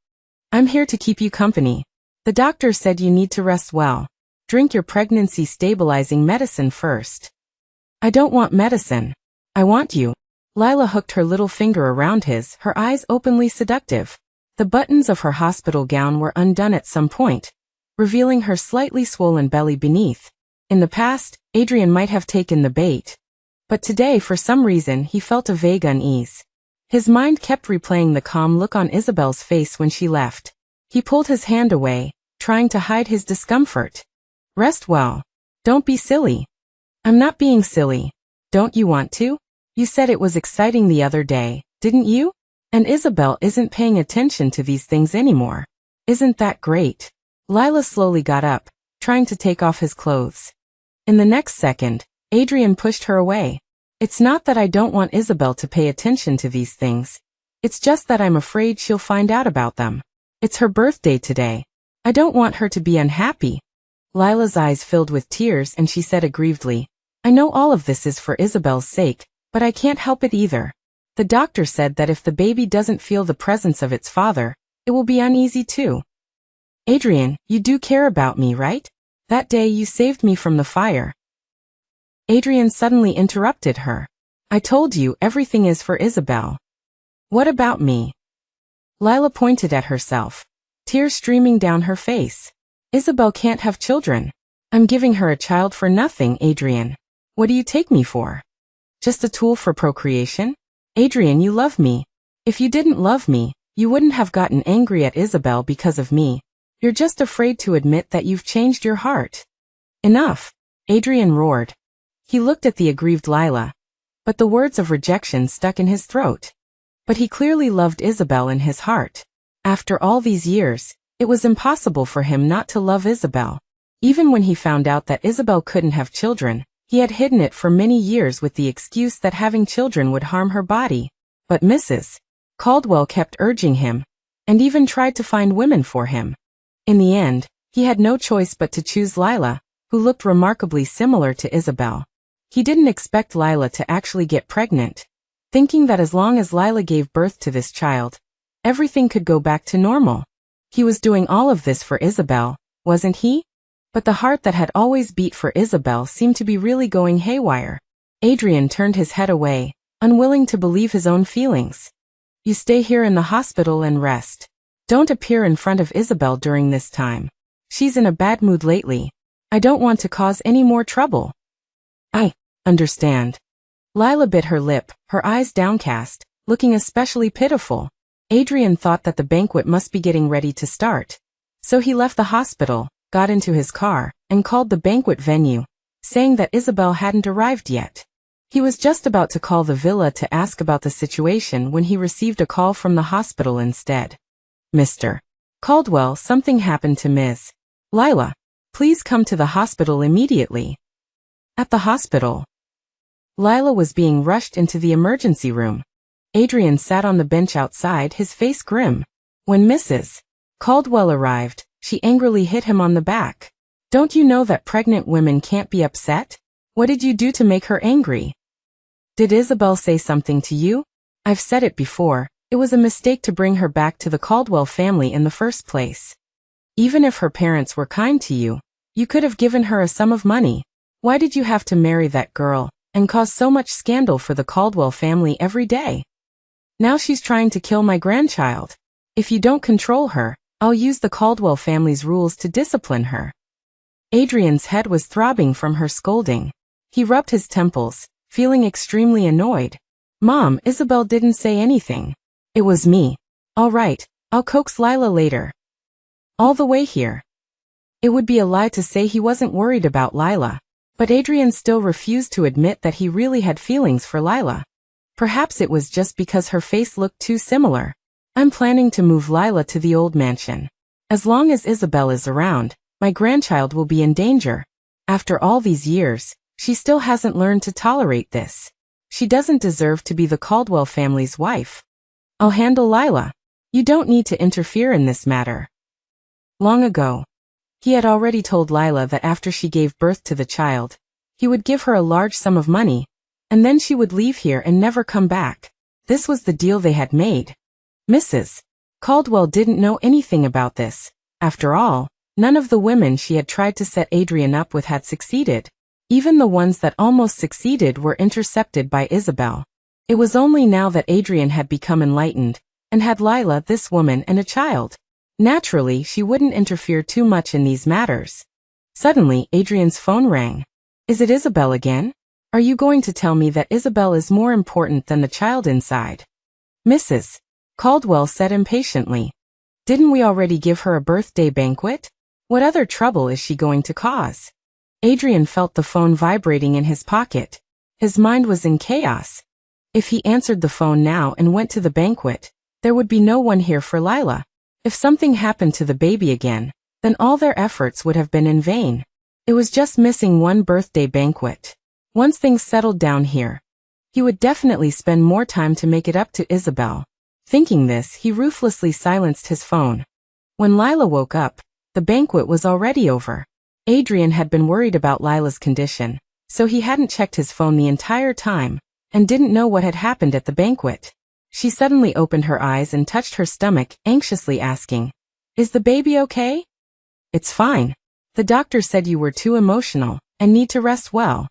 I'm here to keep you company. The doctor said you need to rest well. Drink your pregnancy stabilizing medicine first. I don't want medicine. I want you. Lila hooked her little finger around his, her eyes openly seductive. The buttons of her hospital gown were undone at some point, revealing her slightly swollen belly beneath. In the past, Adrian might have taken the bait. But today, for some reason, he felt a vague unease. His mind kept replaying the calm look on Isabel's face when she left. He pulled his hand away, trying to hide his discomfort. Rest well. Don't be silly. I'm not being silly. Don't you want to? You said it was exciting the other day, didn't you? And Isabel isn't paying attention to these things anymore. Isn't that great? Lila slowly got up, trying to take off his clothes. In the next second, Adrian pushed her away. It's not that I don't want Isabel to pay attention to these things. It's just that I'm afraid she'll find out about them. It's her birthday today. I don't want her to be unhappy. Lila's eyes filled with tears and she said aggrievedly, I know all of this is for Isabel's sake, but I can't help it either. The doctor said that if the baby doesn't feel the presence of its father, it will be uneasy too. Adrian, you do care about me, right? That day you saved me from the fire. Adrian suddenly interrupted her. I told you everything is for Isabel. What about me? Lila pointed at herself, tears streaming down her face. Isabel can't have children. I'm giving her a child for nothing, Adrian. What do you take me for? Just a tool for procreation? Adrian, you love me. If you didn't love me, you wouldn't have gotten angry at Isabel because of me. You're just afraid to admit that you've changed your heart. Enough, Adrian roared. He looked at the aggrieved Lila, but the words of rejection stuck in his throat. But he clearly loved Isabel in his heart. After all these years, it was impossible for him not to love Isabel. Even when he found out that Isabel couldn't have children, he had hidden it for many years with the excuse that having children would harm her body. But Mrs. Caldwell kept urging him, and even tried to find women for him. In the end, he had no choice but to choose Lila, who looked remarkably similar to Isabel. He didn't expect Lila to actually get pregnant, thinking that as long as Lila gave birth to this child, everything could go back to normal. He was doing all of this for Isabel, wasn't he? But the heart that had always beat for Isabel seemed to be really going haywire. Adrian turned his head away, unwilling to believe his own feelings. You stay here in the hospital and rest. Don't appear in front of Isabel during this time. She's in a bad mood lately. I don't want to cause any more trouble. I understand. Lila bit her lip, her eyes downcast, looking especially pitiful. Adrian thought that the banquet must be getting ready to start. So he left the hospital, got into his car, and called the banquet venue, saying that Isabel hadn't arrived yet. He was just about to call the villa to ask about the situation when he received a call from the hospital instead. Mr. Caldwell, something happened to Ms. Lila. Please come to the hospital immediately. At the hospital, Lila was being rushed into the emergency room. Adrian sat on the bench outside, his face grim. When Mrs. Caldwell arrived, she angrily hit him on the back. Don't you know that pregnant women can't be upset? What did you do to make her angry? Did Isabel say something to you? I've said it before, it was a mistake to bring her back to the Caldwell family in the first place. Even if her parents were kind to you, you could have given her a sum of money. Why did you have to marry that girl and cause so much scandal for the Caldwell family every day? Now she's trying to kill my grandchild. If you don't control her, I'll use the Caldwell family's rules to discipline her. Adrian's head was throbbing from her scolding. He rubbed his temples, feeling extremely annoyed. Mom, Isabel didn't say anything. It was me. All right, I'll coax Lila later. All the way here. It would be a lie to say he wasn't worried about Lila, but Adrian still refused to admit that he really had feelings for Lila. Perhaps it was just because her face looked too similar. I'm planning to move Lila to the old mansion. As long as Isabel is around, my grandchild will be in danger. After all these years, she still hasn't learned to tolerate this. She doesn't deserve to be the Caldwell family's wife. I'll handle Lila. You don't need to interfere in this matter. Long ago, he had already told Lila that after she gave birth to the child, he would give her a large sum of money, and then she would leave here and never come back. This was the deal they had made. Mrs. Caldwell didn't know anything about this. After all, none of the women she had tried to set Adrian up with had succeeded. Even the ones that almost succeeded were intercepted by Isabel. It was only now that Adrian had become enlightened, and had Lila, this woman, and a child. Naturally, she wouldn't interfere too much in these matters. Suddenly, Adrian's phone rang. Is it Isabel again? Are you going to tell me that Isabel is more important than the child inside? Mrs. Caldwell said impatiently. Didn't we already give her a birthday banquet? What other trouble is she going to cause? Adrian felt the phone vibrating in his pocket. His mind was in chaos. If he answered the phone now and went to the banquet, there would be no one here for Lila. If something happened to the baby again, then all their efforts would have been in vain. It was just missing one birthday banquet. Once things settled down here, he would definitely spend more time to make it up to Isabel. Thinking this, he ruthlessly silenced his phone. When Lila woke up, the banquet was already over. Adrian had been worried about Lila's condition, so he hadn't checked his phone the entire time, and didn't know what had happened at the banquet. She suddenly opened her eyes and touched her stomach, anxiously asking, "Is the baby okay?" "It's fine. The doctor said you were too emotional, and need to rest well."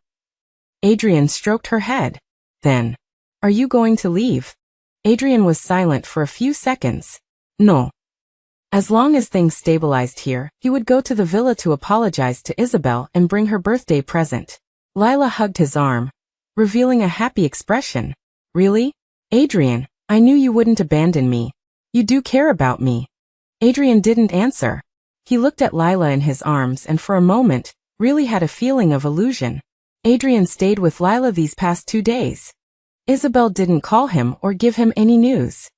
Adrian stroked her head. Then, "Are you going to leave?" Adrian was silent for a few seconds. No. As long as things stabilized here, he would go to the villa to apologize to Isabel and bring her birthday present. Lila hugged his arm, revealing a happy expression. "Really? Adrian, I knew you wouldn't abandon me. You do care about me." Adrian didn't answer. He looked at Lila in his arms and for a moment, really had a feeling of illusion. Adrian stayed with Lila these past 2 days. Isabel didn't call him or give him any news.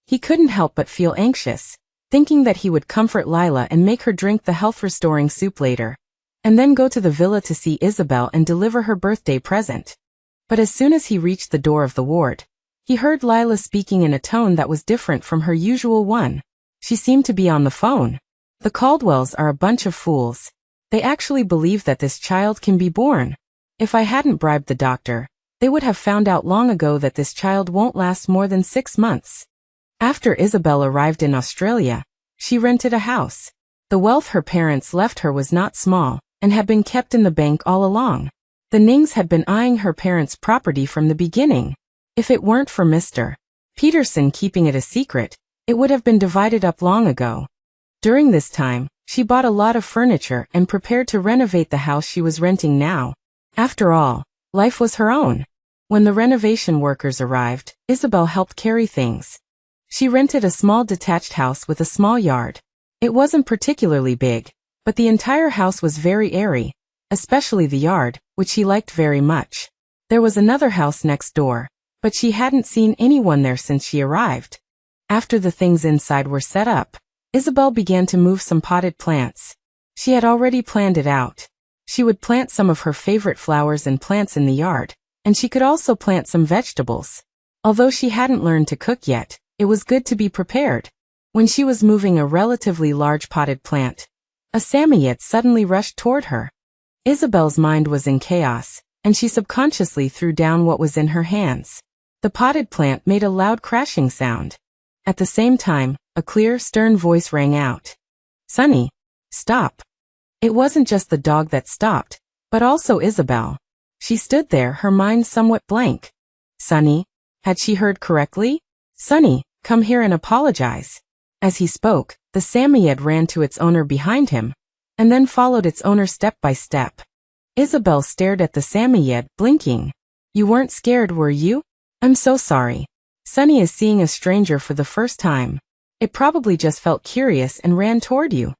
He couldn't help but feel anxious, thinking that he would comfort Lila and make her drink the health-restoring soup later, and then go to the villa to see Isabel and deliver her birthday present. But as soon as he reached the door of the ward, he heard Lila speaking in a tone that was different from her usual one. She seemed to be on the phone. The Caldwells are a bunch of fools. They actually believe that this child can be born. If I hadn't bribed the doctor, they would have found out long ago that this child won't last more than 6 months. After Isabel arrived in Australia, she rented a house. The wealth her parents left her was not small, and had been kept in the bank all along. The Nings had been eyeing her parents' property from the beginning. If it weren't for Mr. Peterson keeping it a secret, it would have been divided up long ago. During this time, she bought a lot of furniture and prepared to renovate the house she was renting now. After all, life was her own. When the renovation workers arrived, Isabel helped carry things. She rented a small detached house with a small yard. It wasn't particularly big, but the entire house was very airy, especially the yard, which she liked very much. There was another house next door, but she hadn't seen anyone there since she arrived. After the things inside were set up, Isabel began to move some potted plants. She had already planned it out. She would plant some of her favorite flowers and plants in the yard, and she could also plant some vegetables. Although she hadn't learned to cook yet, it was good to be prepared. When she was moving a relatively large potted plant, a Samoyed suddenly rushed toward her. Isabel's mind was in chaos, and she subconsciously threw down what was in her hands. The potted plant made a loud crashing sound. At the same time, a clear, stern voice rang out. "Sonny, stop." It wasn't just the dog that stopped, but also Isabel. She stood there, her mind somewhat blank. Sonny? Had she heard correctly? "Sonny, come here and apologize." As he spoke, the Samoyed ran to its owner behind him, and then followed its owner step by step. Isabel stared at the Samoyed, blinking. "You weren't scared, were you?" "I'm so sorry. Sonny is seeing a stranger for the first time. It probably just felt curious and ran toward you."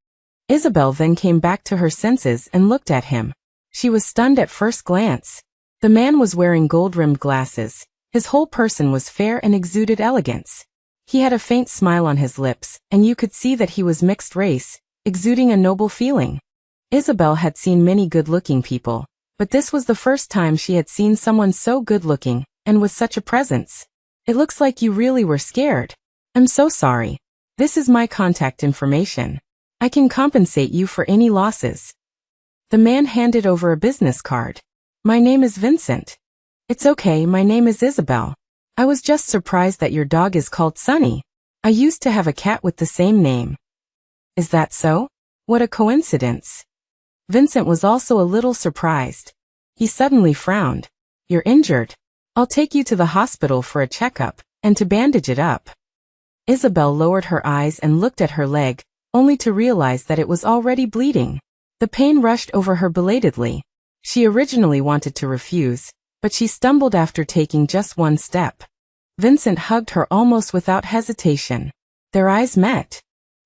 Isabel then came back to her senses and looked at him. She was stunned at first glance. The man was wearing gold-rimmed glasses. His whole person was fair and exuded elegance. He had a faint smile on his lips, and you could see that he was mixed race, exuding a noble feeling. Isabel had seen many good-looking people, but this was the first time she had seen someone so good-looking, and with such a presence. "It looks like you really were scared. I'm so sorry. This is my contact information. I can compensate you for any losses." The man handed over a business card. "My name is Vincent." "It's okay, my name is Isabel. I was just surprised that your dog is called Sonny. I used to have a cat with the same name." "Is that so? What a coincidence." Vincent was also a little surprised. He suddenly frowned. "You're injured. I'll take you to the hospital for a checkup, and to bandage it up." Isabel lowered her eyes and looked at her leg, only to realize that it was already bleeding. The pain rushed over her belatedly. She originally wanted to refuse, but she stumbled after taking just one step. Vincent hugged her almost without hesitation. Their eyes met.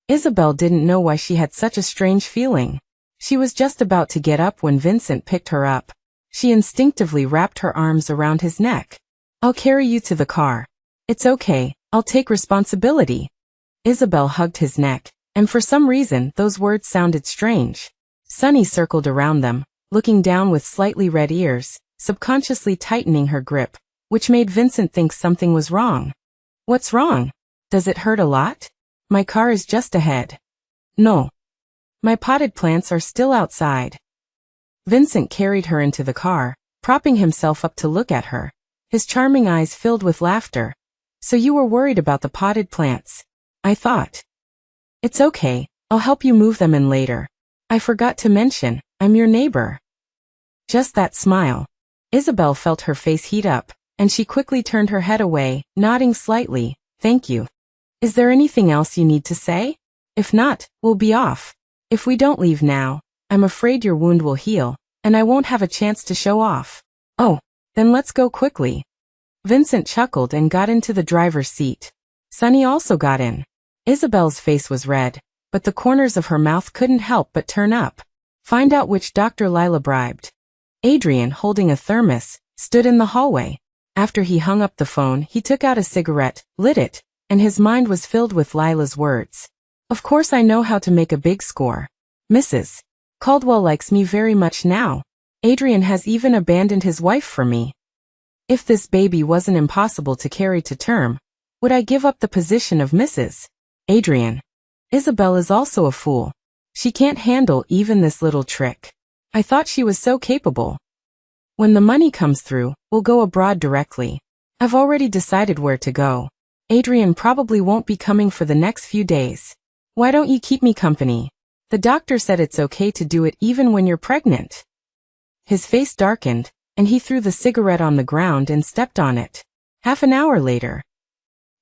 Isabel didn't know why she had such a strange feeling. She was just about to get up when Vincent picked her up. She instinctively wrapped her arms around his neck. "I'll carry you to the car. It's okay, I'll take responsibility." Isabel hugged his neck, and for some reason those words sounded strange. Sonny circled around them, looking down with slightly red ears, subconsciously tightening her grip, which made Vincent think something was wrong. "What's wrong? Does it hurt a lot?" "My car is just ahead." "No. My potted plants are still outside." Vincent carried her into the car, propping himself up to look at her. His charming eyes filled with laughter. "So you were worried about the potted plants. I thought." "It's okay, I'll help you move them in later. I forgot to mention, I'm your neighbor." Just that smile. Isabel felt her face heat up, and she quickly turned her head away, nodding slightly. "Thank you. Is there anything else you need to say? If not, we'll be off. If we don't leave now, I'm afraid your wound will heal, and I won't have a chance to show off." "Oh, then let's go quickly." Vincent chuckled and got into the driver's seat. Sonny also got in. Isabel's face was red, but the corners of her mouth couldn't help but turn up. Find out which Dr. Lila bribed. Adrian, holding a thermos, stood in the hallway. After he hung up the phone, he took out a cigarette, lit it, and his mind was filled with Lila's words. "Of course I know how to make a big score. Mrs. Caldwell likes me very much now. Adrian has even abandoned his wife for me. If this baby wasn't impossible to carry to term, would I give up the position of Mrs. Adrian? Isabel is also a fool. She can't handle even this little trick. I thought she was so capable. When the money comes through, we'll go abroad directly. I've already decided where to go. Adrian probably won't be coming for the next few days. Why don't you keep me company? The doctor said it's okay to do it even when you're pregnant." His face darkened, and he threw the cigarette on the ground and stepped on it. Half an hour later,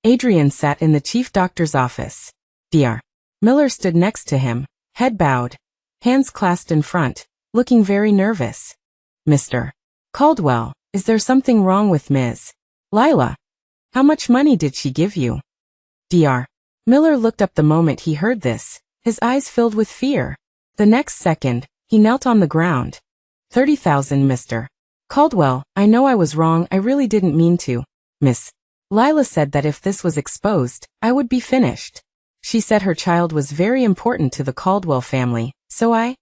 Adrian sat in the chief doctor's office. Dr. Miller stood next to him, head bowed, hands clasped in front, looking very nervous. "Mr. Caldwell, is there something wrong with Ms. Lila? How much money did she give you?" Dr. Miller looked up the moment he heard this, his eyes filled with fear. The next second, he knelt on the ground. 30,000, Mr. Caldwell, I know I was wrong, I really didn't mean to. Miss Lila said that if this was exposed, I would be finished. She said her child was very important to the Caldwell family, so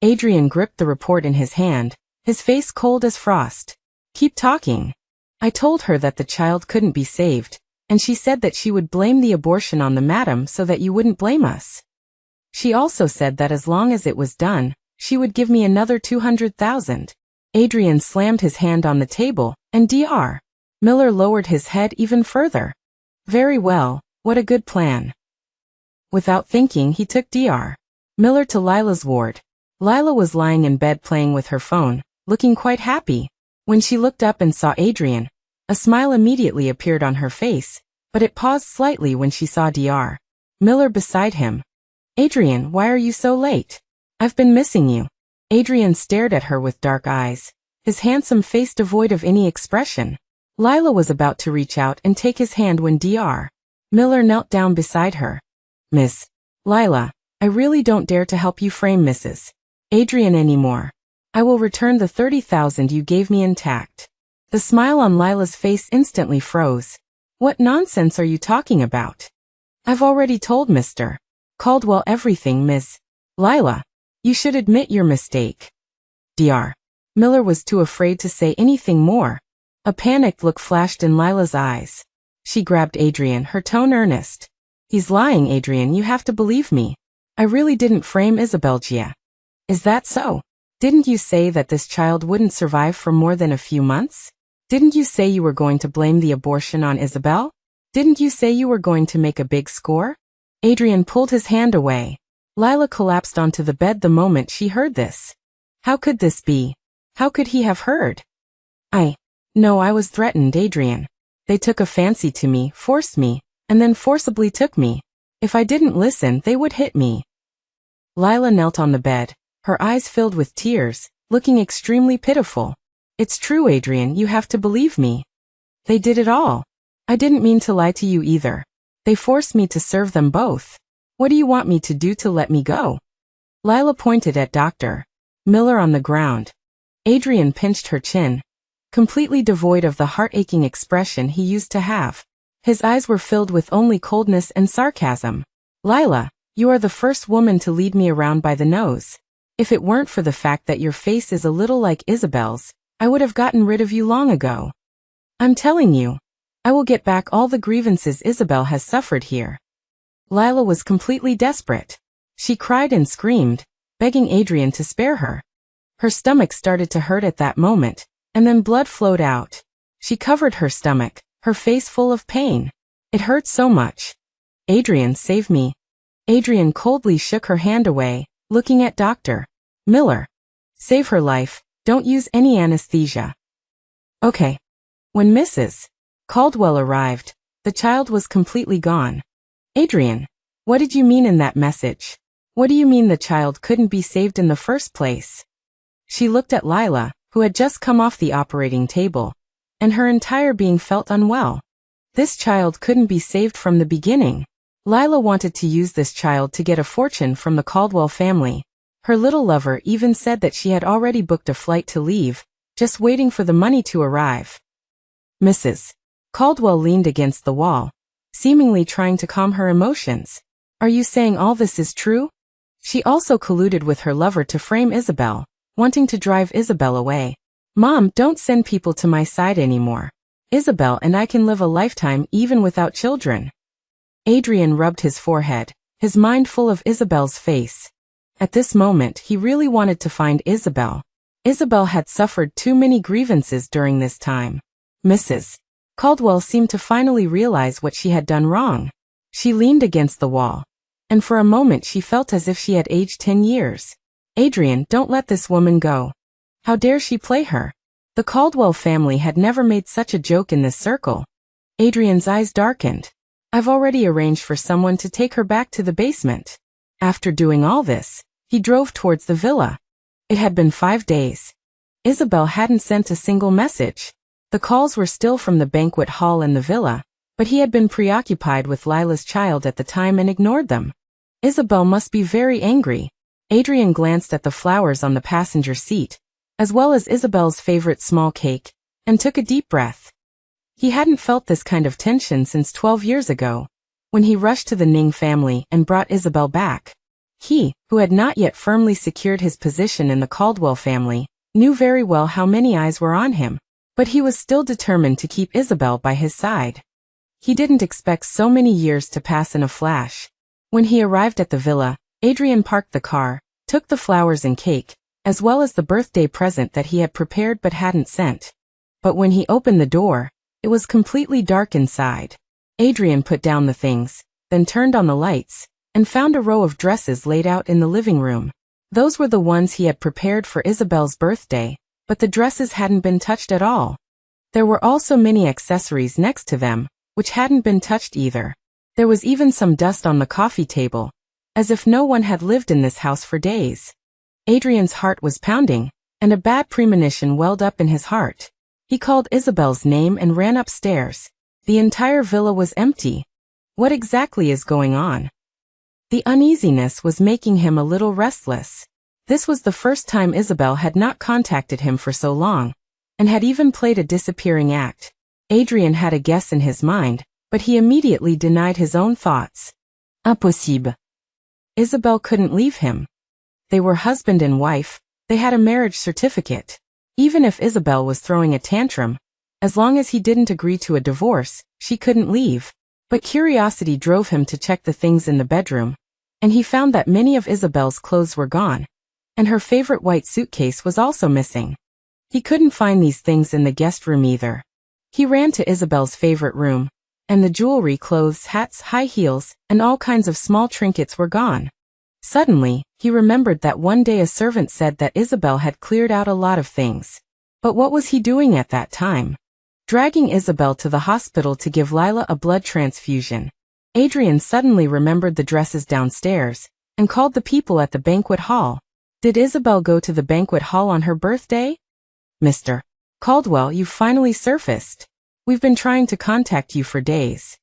Adrian gripped the report in his hand, his face cold as frost. Keep talking. I told her that the child couldn't be saved, and she said that she would blame the abortion on the madam so that you wouldn't blame us. She also said that as long as it was done, she would give me another 200,000. Adrian slammed his hand on the table, and Dr. Miller lowered his head even further. Very well, what a good plan. Without thinking, he took Dr. Miller to Lila's ward. Lila was lying in bed playing with her phone, looking quite happy. When she looked up and saw Adrian, a smile immediately appeared on her face, but it paused slightly when she saw Dr. Miller beside him. Adrian, why are you so late? I've been missing you. Adrian stared at her with dark eyes, his handsome face devoid of any expression. Lila was about to reach out and take his hand when Dr. Miller knelt down beside her. Miss Lila, I really don't dare to help you frame Mrs. Adrian anymore. I will return the 30,000 you gave me intact. The smile on Lila's face instantly froze. What nonsense are you talking about? I've already told Mr. Caldwell everything, Miss Lila. You should admit your mistake. Dr. Miller was too afraid to say anything more. A panicked look flashed in Lila's eyes. She grabbed Adrian, her tone earnest. He's lying, Adrian, you have to believe me. I really didn't frame Isabel Gia. Is that so? Didn't you say that this child wouldn't survive for more than a few months? Didn't you say you were going to blame the abortion on Isabel? Didn't you say you were going to make a big score? Adrian pulled his hand away. Lila collapsed onto the bed the moment she heard this. How could this be? How could he have heard? No, I was threatened, Adrian. They took a fancy to me, forced me, and then forcibly took me. If I didn't listen, they would hit me. Lila knelt on the bed, her eyes filled with tears, looking extremely pitiful. It's true, Adrian, you have to believe me. They did it all. I didn't mean to lie to you either. They forced me to serve them both. What do you want me to do to let me go? Lila pointed at Dr. Miller on the ground. Adrian pinched her chin, completely devoid of the heart-aching expression he used to have. His eyes were filled with only coldness and sarcasm. Lila, you are the first woman to lead me around by the nose. If it weren't for the fact that your face is a little like Isabel's, I would have gotten rid of you long ago. I'm telling you, I will get back all the grievances Isabel has suffered here. Lila was completely desperate. She cried and screamed, begging Adrian to spare her. Her stomach started to hurt at that moment, and then blood flowed out. She covered her stomach, her face full of pain. It hurt so much. Adrian, save me. Adrian coldly shook her hand away, looking at Dr. Miller. Save her life, don't use any anesthesia. Okay. When Mrs. Caldwell arrived, the child was completely gone. Adrian, what did you mean in that message? What do you mean the child couldn't be saved in the first place? She looked at Lila, who had just come off the operating table, and her entire being felt unwell. This child couldn't be saved from the beginning. Lila wanted to use this child to get a fortune from the Caldwell family. Her little lover even said that she had already booked a flight to leave, just waiting for the money to arrive. Mrs. Caldwell leaned against the wall, seemingly trying to calm her emotions. Are you saying all this is true? She also colluded with her lover to frame Isabel, wanting to drive Isabel away. Mom, don't send people to my side anymore. Isabel and I can live a lifetime even without children. Adrian rubbed his forehead, his mind full of Isabel's face. At this moment, he really wanted to find Isabel. Isabel had suffered too many grievances during this time. Mrs. Caldwell seemed to finally realize what she had done wrong. She leaned against the wall, and for a moment she felt as if she had aged 10 years. Adrian, don't let this woman go. How dare she play her? The Caldwell family had never made such a joke in this circle. Adrian's eyes darkened. I've already arranged for someone to take her back to the basement. After doing all this, he drove towards the villa. It had been 5 days. Isabel hadn't sent a single message. The calls were still from the banquet hall and the villa, but he had been preoccupied with Lila's child at the time and ignored them. Isabel must be very angry. Adrian glanced at the flowers on the passenger seat, as well as Isabel's favorite small cake, and took a deep breath. He hadn't felt this kind of tension since 12 years ago, when he rushed to the Ning family and brought Isabel back. He, who had not yet firmly secured his position in the Caldwell family, knew very well how many eyes were on him, but he was still determined to keep Isabel by his side. He didn't expect so many years to pass in a flash. When he arrived at the villa, Adrian parked the car, took the flowers and cake, as well as the birthday present that he had prepared but hadn't sent. But when he opened the door, it was completely dark inside. Adrian put down the things, then turned on the lights, and found a row of dresses laid out in the living room. Those were the ones he had prepared for Isabel's birthday, but the dresses hadn't been touched at all. There were also many accessories next to them, which hadn't been touched either. There was even some dust on the coffee table, as if no one had lived in this house for days. Adrian's heart was pounding, and a bad premonition welled up in his heart. He called Isabel's name and ran upstairs. The entire villa was empty. What exactly is going on? The uneasiness was making him a little restless. This was the first time Isabel had not contacted him for so long, and had even played a disappearing act. Adrian had a guess in his mind, but he immediately denied his own thoughts. Impossible. Isabel couldn't leave him. They were husband and wife, they had a marriage certificate. Even if Isabel was throwing a tantrum, as long as he didn't agree to a divorce, she couldn't leave. But curiosity drove him to check the things in the bedroom, and he found that many of Isabel's clothes were gone, and her favorite white suitcase was also missing. He couldn't find these things in the guest room either. He ran to Isabel's favorite room, and the jewelry, clothes, hats, high heels, and all kinds of small trinkets were gone. Suddenly, he remembered that one day a servant said that Isabel had cleared out a lot of things. But what was he doing at that time? Dragging Isabel to the hospital to give Lila a blood transfusion. Adrian suddenly remembered the dresses downstairs, and called the people at the banquet hall. Did Isabel go to the banquet hall on her birthday? Mr. Caldwell, you finally surfaced. We've been trying to contact you for days.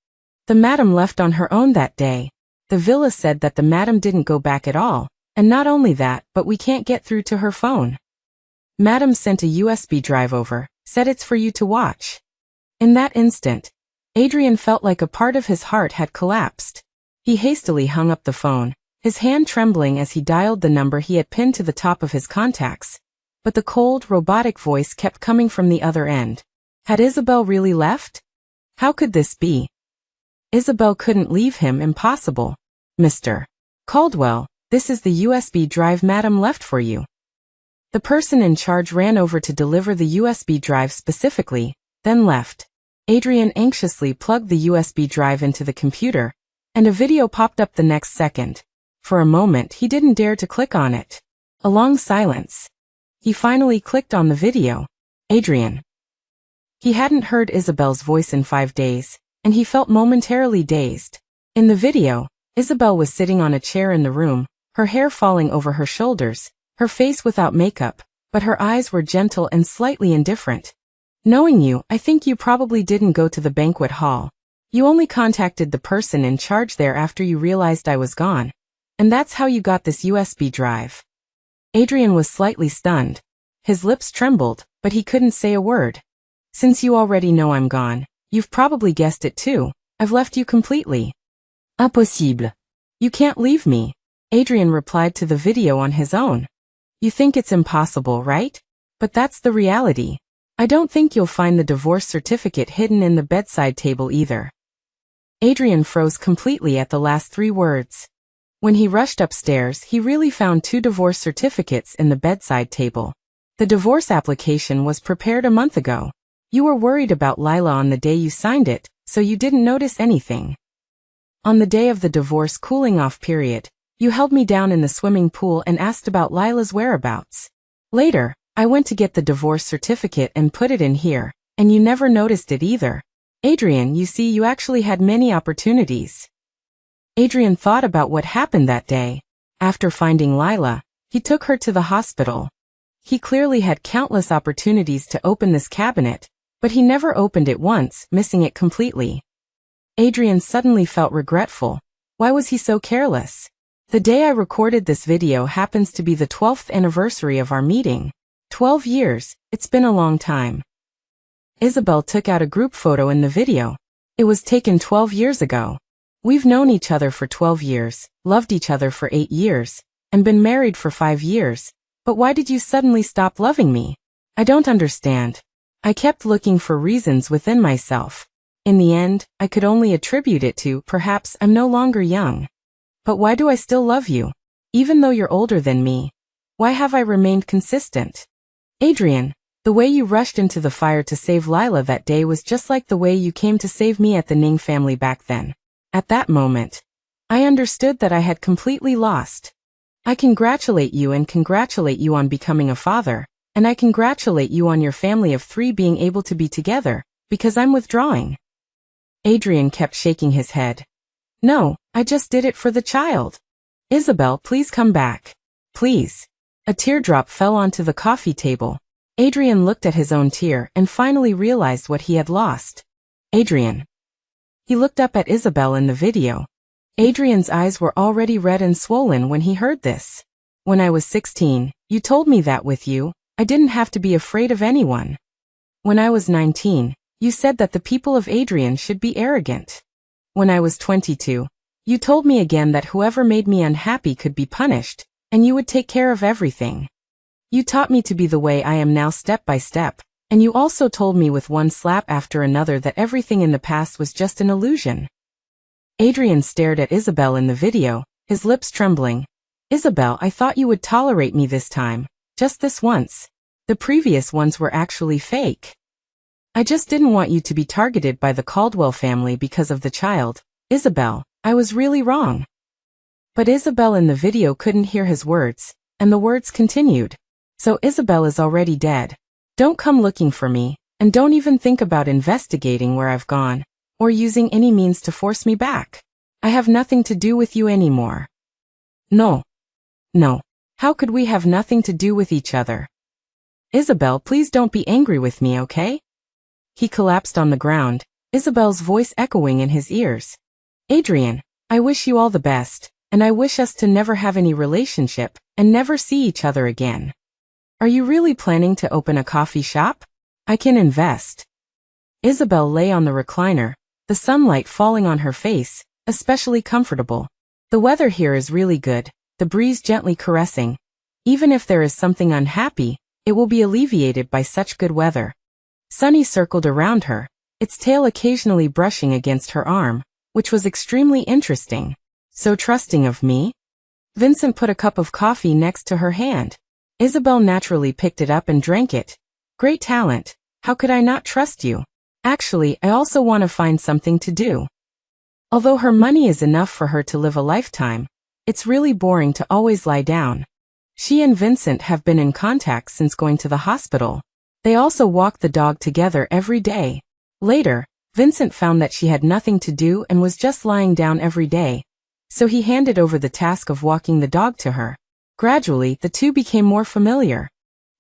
The madam left on her own that day. The villa said that the madam didn't go back at all, and not only that, but we can't get through to her phone. Madam sent a USB drive over, said it's for you to watch. In that instant, Adrian felt like a part of his heart had collapsed. He hastily hung up the phone, his hand trembling as he dialed the number he had pinned to the top of his contacts. But the cold, robotic voice kept coming from the other end. Had Isabel really left? How could this be? Isabel couldn't leave him, impossible. Mr. Caldwell, this is the USB drive madam left for you. The person in charge ran over to deliver the USB drive specifically, then left. Adrian anxiously plugged the USB drive into the computer, and a video popped up the next second. For a moment he didn't dare to click on it. A long silence. He finally clicked on the video. Adrian. He hadn't heard Isabel's voice in 5 days, and he felt momentarily dazed. In the video, Isabel was sitting on a chair in the room, her hair falling over her shoulders, her face without makeup, but her eyes were gentle and slightly indifferent. Knowing you, I think you probably didn't go to the banquet hall. You only contacted the person in charge there after you realized I was gone. And that's how you got this USB drive. Adrian was slightly stunned. His lips trembled, but he couldn't say a word. Since you already know I'm gone, you've probably guessed it too. I've left you completely. Impossible. You can't leave me. Adrian replied to the video on his own. You think it's impossible, right? But that's the reality. I don't think you'll find the divorce certificate hidden in the bedside table either. Adrian froze completely at the last 3 words. When he rushed upstairs, he really found 2 divorce certificates in the bedside table. The divorce application was prepared a month ago. You were worried about Lila on the day you signed it, so you didn't notice anything. On the day of the divorce cooling-off period, you held me down in the swimming pool and asked about Lila's whereabouts. Later, I went to get the divorce certificate and put it in here, and you never noticed it either. Adrian, you see, you actually had many opportunities. Adrian thought about what happened that day. After finding Lila, he took her to the hospital. He clearly had countless opportunities to open this cabinet, but he never opened it once, missing it completely. Adrian suddenly felt regretful. Why was he so careless? The day I recorded this video happens to be the 12th anniversary of our meeting. 12 years, it's been a long time. Isabel took out a group photo in the video. It was taken 12 years ago. We've known each other for 12 years, loved each other for 8 years, and been married for 5 years. But why did you suddenly stop loving me? I don't understand. I kept looking for reasons within myself. In the end, I could only attribute it to, perhaps I'm no longer young. But why do I still love you? Even though you're older than me. Why have I remained consistent? Adrian, the way you rushed into the fire to save Lila that day was just like the way you came to save me at the Ning family back then. At that moment, I understood that I had completely lost. I congratulate you and congratulate you on becoming a father, and I congratulate you on your family of 3 being able to be together, because I'm withdrawing. Adrian kept shaking his head. No, I just did it for the child. Isabel, please come back. Please. A teardrop fell onto the coffee table. Adrian looked at his own tear and finally realized what he had lost. Adrian. He looked up at Isabel in the video. Adrian's eyes were already red and swollen when he heard this. When I was 16, you told me that with you, I didn't have to be afraid of anyone. When I was 19, you said that the people of Adrian should be arrogant. When I was 22, you told me again that whoever made me unhappy could be punished, and you would take care of everything. You taught me to be the way I am now step by step, and you also told me with one slap after another that everything in the past was just an illusion. Adrian stared at Isabel in the video, his lips trembling. Isabel, I thought you would tolerate me this time, just this once. The previous ones were actually fake. I just didn't want you to be targeted by the Caldwell family because of the child. Isabel, I was really wrong. But Isabel in the video couldn't hear his words, and the words continued. So Isabel is already dead. Don't come looking for me, and don't even think about investigating where I've gone, or using any means to force me back. I have nothing to do with you anymore. No. No. How could we have nothing to do with each other? Isabel, please don't be angry with me, okay? He collapsed on the ground, Isabel's voice echoing in his ears. Adrian, I wish you all the best, and I wish us to never have any relationship, and never see each other again. Are you really planning to open a coffee shop? I can invest. Isabel lay on the recliner, the sunlight falling on her face, especially comfortable. The weather here is really good, the breeze gently caressing. Even if there is something unhappy, it will be alleviated by such good weather. Sunny circled around her, its tail occasionally brushing against her arm, which was extremely interesting. So trusting of me? Vincent put a cup of coffee next to her hand. Isabel naturally picked it up and drank it. Great talent. How could I not trust you? Actually, I also want to find something to do. Although her money is enough for her to live a lifetime, it's really boring to always lie down. She and Vincent have been in contact since going to the hospital. They also walk the dog together every day. Later, Vincent found that she had nothing to do and was just lying down every day. So he handed over the task of walking the dog to her. Gradually, the two became more familiar.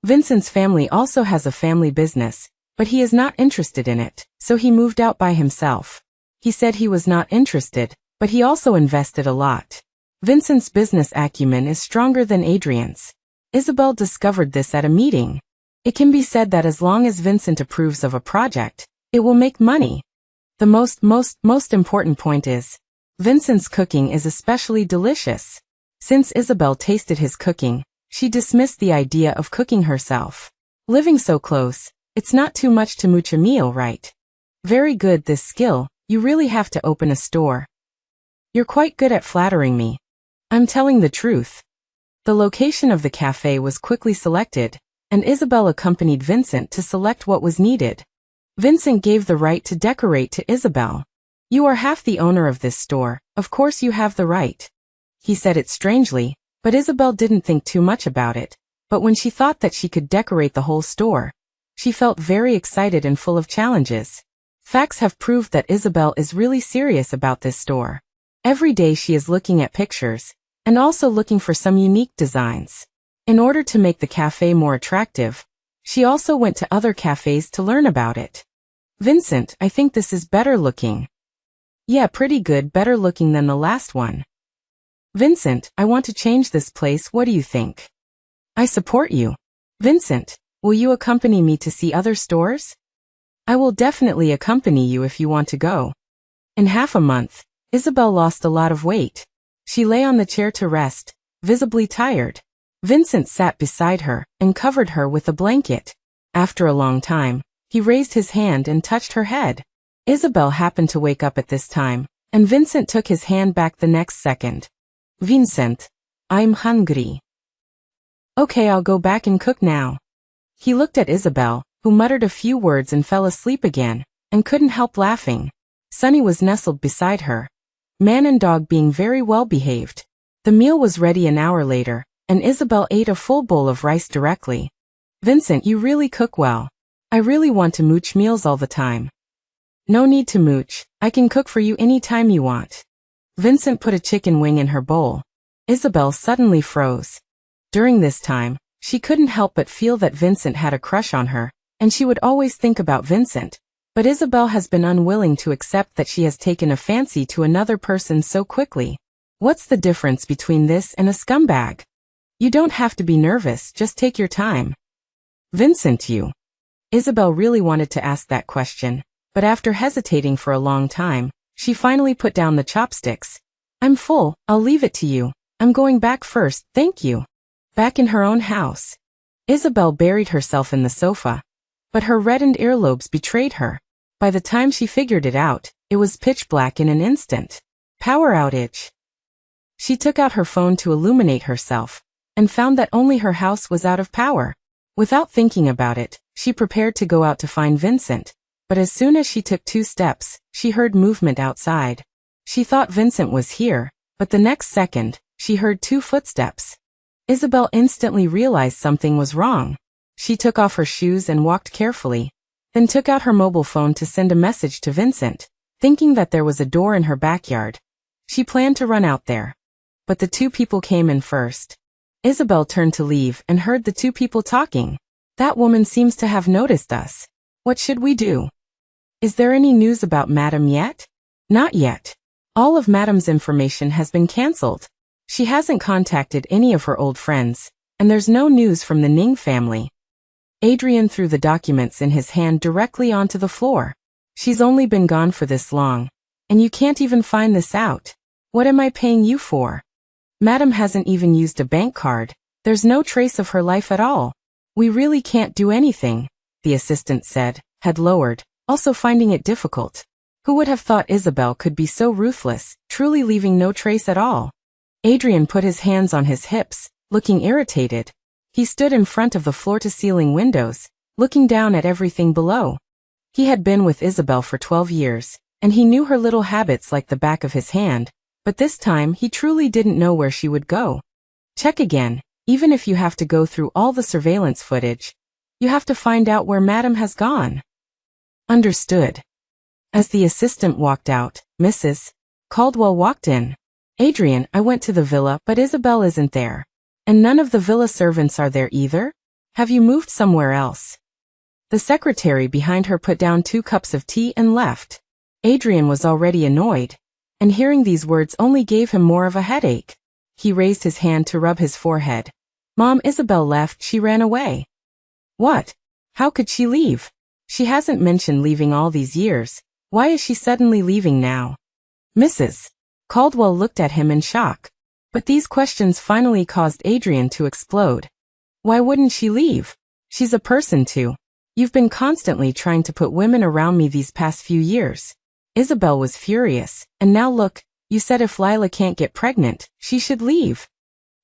Vincent's family also has a family business, but he is not interested in it, so he moved out by himself. He said he was not interested, but he also invested a lot. Vincent's business acumen is stronger than Adrian's. Isabel discovered this at a meeting. It can be said that as long as Vincent approves of a project, it will make money. The most important point is, Vincent's cooking is especially delicious. Since Isabel tasted his cooking, she dismissed the idea of cooking herself. Living so close, it's not too much to mooch a meal, right? Very good, this skill, you really have to open a store. You're quite good at flattering me. I'm telling the truth. The location of the cafe was quickly selected, and Isabel accompanied Vincent to select what was needed. Vincent gave the right to decorate to Isabel. You are half the owner of this store, of course you have the right. He said it strangely, but Isabel didn't think too much about it. But when she thought that she could decorate the whole store, she felt very excited and full of challenges. Facts have proved that Isabel is really serious about this store. Every day she is looking at pictures, and also looking for some unique designs. In order to make the cafe more attractive, she also went to other cafes to learn about it. Vincent, I think this is better looking. Yeah, pretty good, better looking than the last one. Vincent, I want to change this place, what do you think? I support you. Vincent, will you accompany me to see other stores? I will definitely accompany you if you want to go. In half a month, Isabel lost a lot of weight. She lay on the chair to rest, visibly tired. Vincent sat beside her and covered her with a blanket. After a long time, he raised his hand and touched her head. Isabel happened to wake up at this time, and Vincent took his hand back the next second. Vincent, I'm hungry. Okay, I'll go back and cook now. He looked at Isabel, who muttered a few words and fell asleep again, and couldn't help laughing. Sunny was nestled beside her, man and dog being very well behaved. The meal was ready an hour later, and Isabel ate a full bowl of rice directly. Vincent, you really cook well. I really want to mooch meals all the time. No need to mooch, I can cook for you any time you want. Vincent put a chicken wing in her bowl. Isabel suddenly froze. During this time, she couldn't help but feel that Vincent had a crush on her, and she would always think about Vincent. But Isabel has been unwilling to accept that she has taken a fancy to another person so quickly. What's the difference between this and a scumbag? You don't have to be nervous, just take your time. Vincent, you. Isabel really wanted to ask that question, but after hesitating for a long time, she finally put down the chopsticks. I'm full, I'll leave it to you. I'm going back first, thank you. Back in her own house. Isabel buried herself in the sofa, but her reddened earlobes betrayed her. By the time she figured it out, it was pitch black in an instant. Power outage. She took out her phone to illuminate herself, and found that only her house was out of power. Without thinking about it, she prepared to go out to find Vincent, but as soon as she took 2 steps, she heard movement outside. She thought Vincent was here, but the next second, she heard 2 footsteps. Isabel instantly realized something was wrong. She took off her shoes and walked carefully, then took out her mobile phone to send a message to Vincent, thinking that there was a door in her backyard. She planned to run out there. But the 2 people came in first. Isabel turned to leave and heard the 2 people talking. That woman seems to have noticed us. What should we do? Is there any news about Madame yet? Not yet. All of Madame's information has been cancelled. She hasn't contacted any of her old friends, and there's no news from the Ning family. Adrian threw the documents in his hand directly onto the floor. She's only been gone for this long, and you can't even find this out. What am I paying you for? Madame hasn't even used a bank card. There's no trace of her life at all. We really can't do anything, the assistant said, head lowered, also finding it difficult. Who would have thought Isabel could be so ruthless, truly leaving no trace at all? Adrian put his hands on his hips, looking irritated. He stood in front of the floor-to-ceiling windows, looking down at everything below. He had been with Isabel for 12 years, and he knew her little habits like the back of his hand, but this time he truly didn't know where she would go. Check again, even if you have to go through all the surveillance footage. You have to find out where Madame has gone. Understood. As the assistant walked out, Mrs. Caldwell walked in. Adrian, I went to the villa, but Isabel isn't there. And none of the villa servants are there either? Have you moved somewhere else? The secretary behind her put down 2 cups of tea and left. Adrian was already annoyed, and hearing these words only gave him more of a headache. He raised his hand to rub his forehead. Mom, Isabel left, she ran away. What? How could she leave? She hasn't mentioned leaving all these years. Why is she suddenly leaving now? Mrs. Caldwell looked at him in shock. But these questions finally caused Adrian to explode. Why wouldn't she leave? She's a person too. You've been constantly trying to put women around me these past few years. Isabel was furious, and now look, you said if Lila can't get pregnant, she should leave.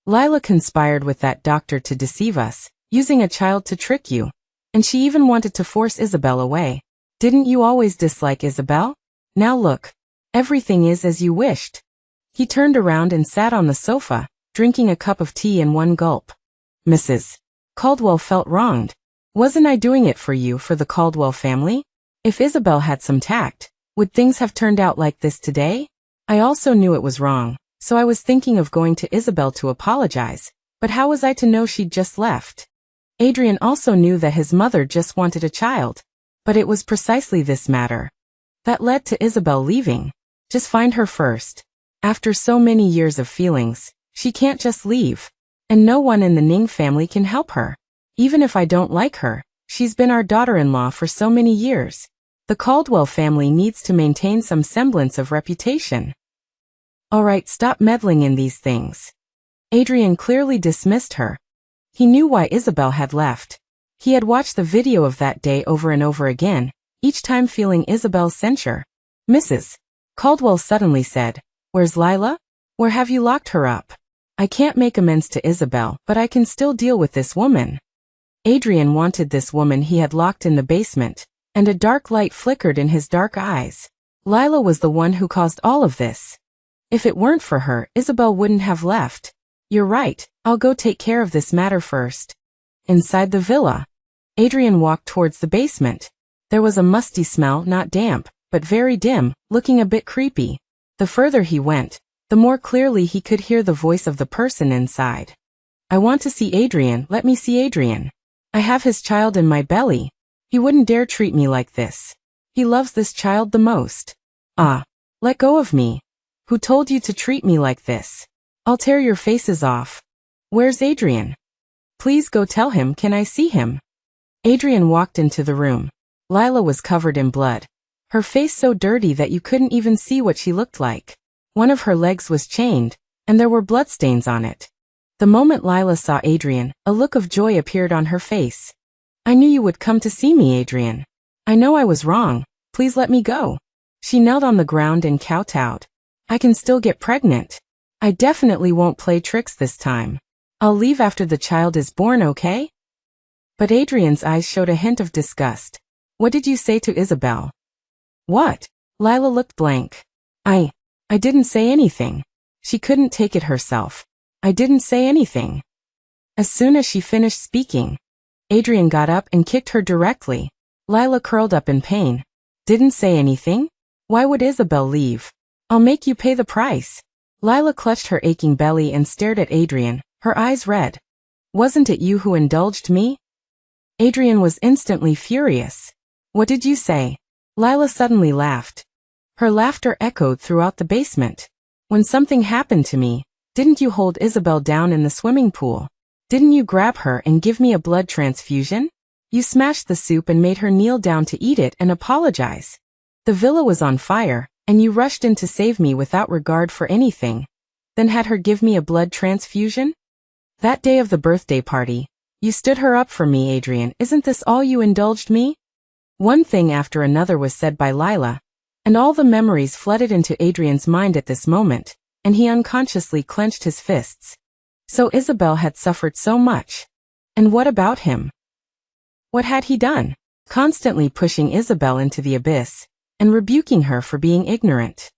Lila conspired with that doctor to deceive us, using a child to trick you. And she even wanted to force Isabel away. Didn't you always dislike Isabel? Now look. Everything is as you wished. He turned around and sat on the sofa, drinking a cup of tea in one gulp. Mrs. Caldwell felt wronged. Wasn't I doing it for you, for the Caldwell family? If Isabel had some tact, would things have turned out like this today? I also knew it was wrong, so I was thinking of going to Isabel to apologize, but how was I to know she'd just left? Adrian also knew that his mother just wanted a child, but it was precisely this matter that led to Isabel leaving. Just find her first. After so many years of feelings, she can't just leave. And no one in the Ning family can help her. Even if I don't like her, she's been our daughter-in-law for so many years. The Caldwell family needs to maintain some semblance of reputation. Alright, stop meddling in these things. Adrian clearly dismissed her. He knew why Isabel had left. He had watched the video of that day over and over again, each time feeling Isabel's censure. Mrs. Caldwell suddenly said, "Where's Lila? Where have you locked her up? I can't make amends to Isabel, but I can still deal with this woman." Adrian wanted this woman he had locked in the basement, and a dark light flickered in his dark eyes. Lila was the one who caused all of this. If it weren't for her, Isabel wouldn't have left. You're right, I'll go take care of this matter first. Inside the villa, Adrian walked towards the basement. There was a musty smell, not damp, but very dim, looking a bit creepy. The further he went, the more clearly he could hear the voice of the person inside. "I want to see Adrian, let me see Adrian. I have his child in my belly. He wouldn't dare treat me like this. He loves this child the most. Ah, let go of me. Who told you to treat me like this? I'll tear your faces off. Where's Adrian? Please go tell him, can I see him?" Adrian walked into the room. Lila was covered in blood. Her face so dirty that you couldn't even see what she looked like. One of her legs was chained, and there were bloodstains on it. The moment Lila saw Adrian, a look of joy appeared on her face. "I knew you would come to see me, Adrian. I know I was wrong. Please let me go." She knelt on the ground and kowtowed. "I can still get pregnant. I definitely won't play tricks this time. I'll leave after the child is born, okay?" But Adrian's eyes showed a hint of disgust. "What did you say to Isabel?" "What?" Lila looked blank. I didn't say anything. She couldn't take it herself. I didn't say anything." As soon as she finished speaking, Adrian got up and kicked her directly. Lila curled up in pain. "Didn't say anything? Why would Isabel leave? I'll make you pay the price." Lila clutched her aching belly and stared at Adrian, her eyes red. "Wasn't it you who indulged me?" Adrian was instantly furious. "What did you say?" Lila suddenly laughed. Her laughter echoed throughout the basement. "When something happened to me, didn't you hold Isabel down in the swimming pool? Didn't you grab her and give me a blood transfusion? You smashed the soup and made her kneel down to eat it and apologize. The villa was on fire, and you rushed in to save me without regard for anything, then had her give me a blood transfusion? That day of the birthday party, you stood her up for me, Adrian. Isn't this all you indulged me?" One thing after another was said by Lila, and all the memories flooded into Adrian's mind at this moment, and he unconsciously clenched his fists. So Isabel had suffered so much. And what about him? What had he done? Constantly pushing Isabel into the abyss, and rebuking her for being ignorant.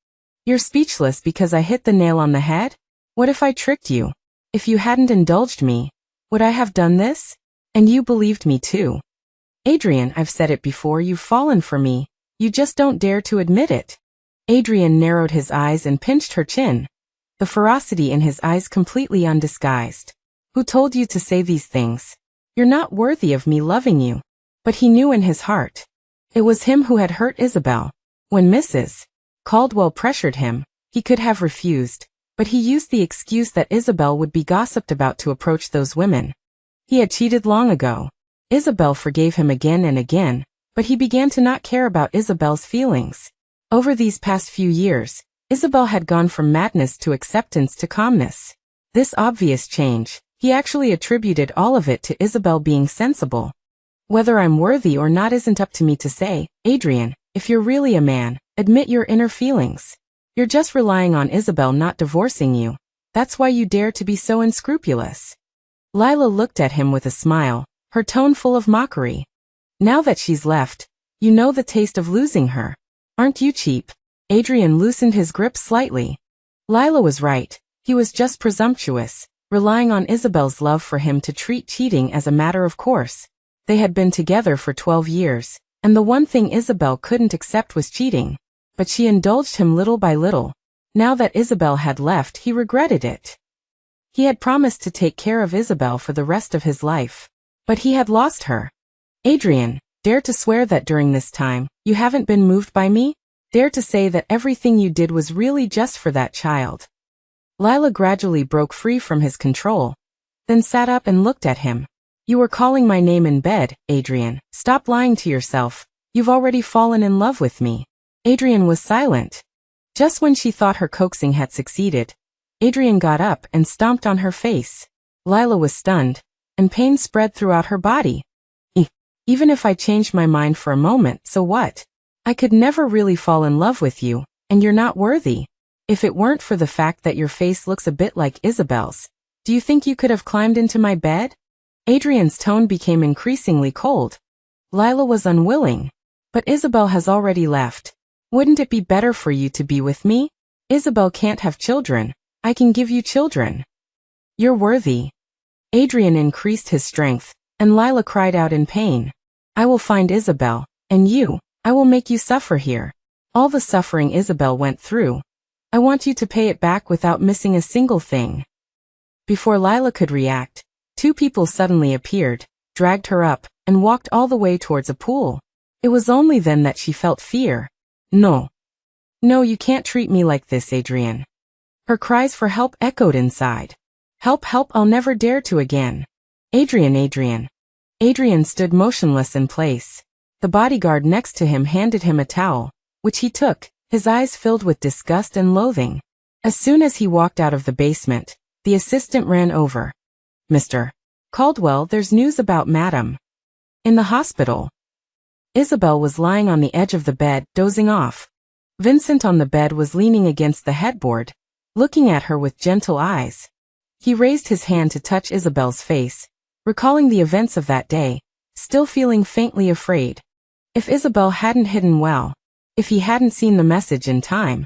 "You're speechless because I hit the nail on the head? What if I tricked you? If you hadn't indulged me, would I have done this? And you believed me too. Adrian, I've said it before, you've fallen for me. You just don't dare to admit it." Adrian narrowed his eyes and pinched her chin, the ferocity in his eyes completely undisguised. "Who told you to say these things? You're not worthy of me loving you." But he knew in his heart, it was him who had hurt Isabel. When Mrs. Caldwell pressured him, he could have refused, but he used the excuse that Isabel would be gossiped about to approach those women. He had cheated long ago. Isabel forgave him again and again, but he began to not care about Isabel's feelings. Over these past few years, Isabel had gone from madness to acceptance to calmness. This obvious change, he actually attributed all of it to Isabel being sensible. "Whether I'm worthy or not isn't up to me to say, Adrian. If you're really a man, admit your inner feelings. You're just relying on Isabel not divorcing you. That's why you dare to be so unscrupulous." Lila looked at him with a smile, her tone full of mockery. "Now that she's left, you know the taste of losing her. Aren't you cheap?" Adrian loosened his grip slightly. Lila was right. He was just presumptuous, relying on Isabel's love for him to treat cheating as a matter of course. They had been together for 12 years, and the one thing Isabel couldn't accept was cheating. But she indulged him little by little. Now that Isabel had left, he regretted it. He had promised to take care of Isabel for the rest of his life. But he had lost her. "Adrian, dare to swear that during this time, you haven't been moved by me? Dare to say that everything you did was really just for that child." Lila gradually broke free from his control, then sat up and looked at him. You were calling my name in bed, Adrian. Stop lying to yourself. You've already fallen in love with me. Adrian was silent. Just when she thought her coaxing had succeeded, Adrian got up and stomped on her face. Lila was stunned, and pain spread throughout her body. Even if I changed my mind for a moment, so what? I could never really fall in love with you, and you're not worthy. If it weren't for the fact that your face looks a bit like Isabel's, do you think you could have climbed into my bed? Adrian's tone became increasingly cold. Lila was unwilling. But Isabel has already left. Wouldn't it be better for you to be with me? Isabel can't have children. I can give you children. You're worthy. Adrian increased his strength, and Lila cried out in pain. I will find Isabel, and you, I will make you suffer here. All the suffering Isabel went through. I want you to pay it back without missing a single thing. Before Lila could react, two people suddenly appeared, dragged her up, and walked all the way towards a pool. It was only then that she felt fear. No. No, you can't treat me like this, Adrian. Her cries for help echoed inside. Help, help, I'll never dare to again. Adrian, Adrian. Adrian stood motionless in place. The bodyguard next to him handed him a towel, which he took, his eyes filled with disgust and loathing. As soon as he walked out of the basement, the assistant ran over. Mr. Caldwell, there's news about Madam. In the hospital. Isabel was lying on the edge of the bed, dozing off. Vincent on the bed was leaning against the headboard, looking at her with gentle eyes. He raised his hand to touch Isabel's face, recalling the events of that day, still feeling faintly afraid. If Isabel hadn't hidden well, if he hadn't seen the message in time,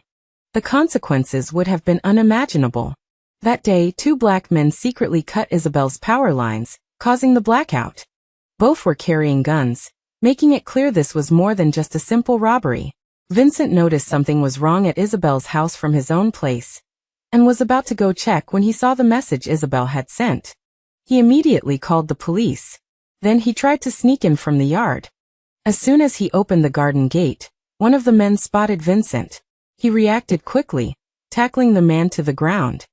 the consequences would have been unimaginable. That day, two black men secretly cut Isabel's power lines, causing the blackout. Both were carrying guns, making it clear this was more than just a simple robbery. Vincent noticed something was wrong at Isabel's house from his own place, and was about to go check when he saw the message Isabel had sent. He immediately called the police. Then he tried to sneak in from the yard. As soon as he opened the garden gate, one of the men spotted Vincent. He reacted quickly, tackling the man to the ground.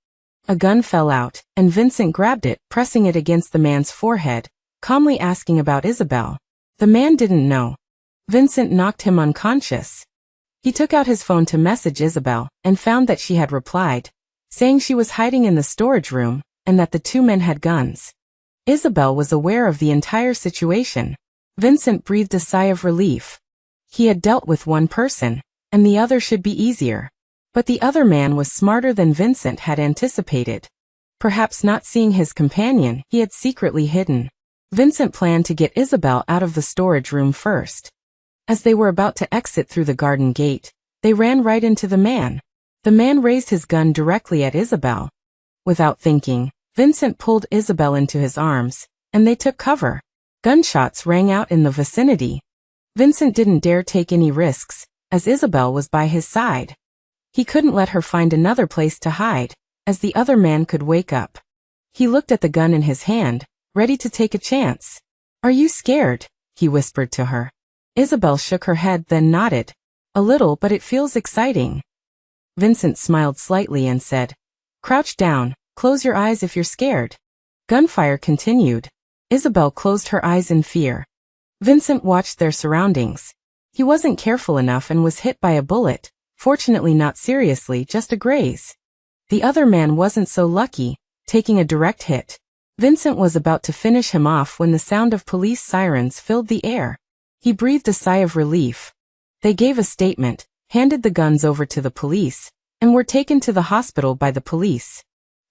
A gun fell out, and Vincent grabbed it, pressing it against the man's forehead, calmly asking about Isabel. The man didn't know. Vincent knocked him unconscious. He took out his phone to message Isabel, and found that she had replied, saying she was hiding in the storage room, and that the two men had guns. Isabel was aware of the entire situation. Vincent breathed a sigh of relief. He had dealt with one person, and the other should be easier. But the other man was smarter than Vincent had anticipated. Perhaps not seeing his companion he had secretly hidden. Vincent planned to get Isabel out of the storage room first. As they were about to exit through the garden gate, they ran right into the man. The man raised his gun directly at Isabel. Without thinking, Vincent pulled Isabel into his arms, and they took cover. Gunshots rang out in the vicinity. Vincent didn't dare take any risks, as Isabel was by his side. He couldn't let her find another place to hide, as the other man could wake up. He looked at the gun in his hand, ready to take a chance. Are you scared? He whispered to her. Isabel shook her head then nodded. A little, but it feels exciting. Vincent smiled slightly and said, Crouch down, close your eyes if you're scared. Gunfire continued. Isabel closed her eyes in fear. Vincent watched their surroundings. He wasn't careful enough and was hit by a bullet, fortunately not seriously, just a graze. The other man wasn't so lucky, taking a direct hit. Vincent was about to finish him off when the sound of police sirens filled the air. He breathed a sigh of relief. They gave a statement, handed the guns over to the police, and were taken to the hospital by the police.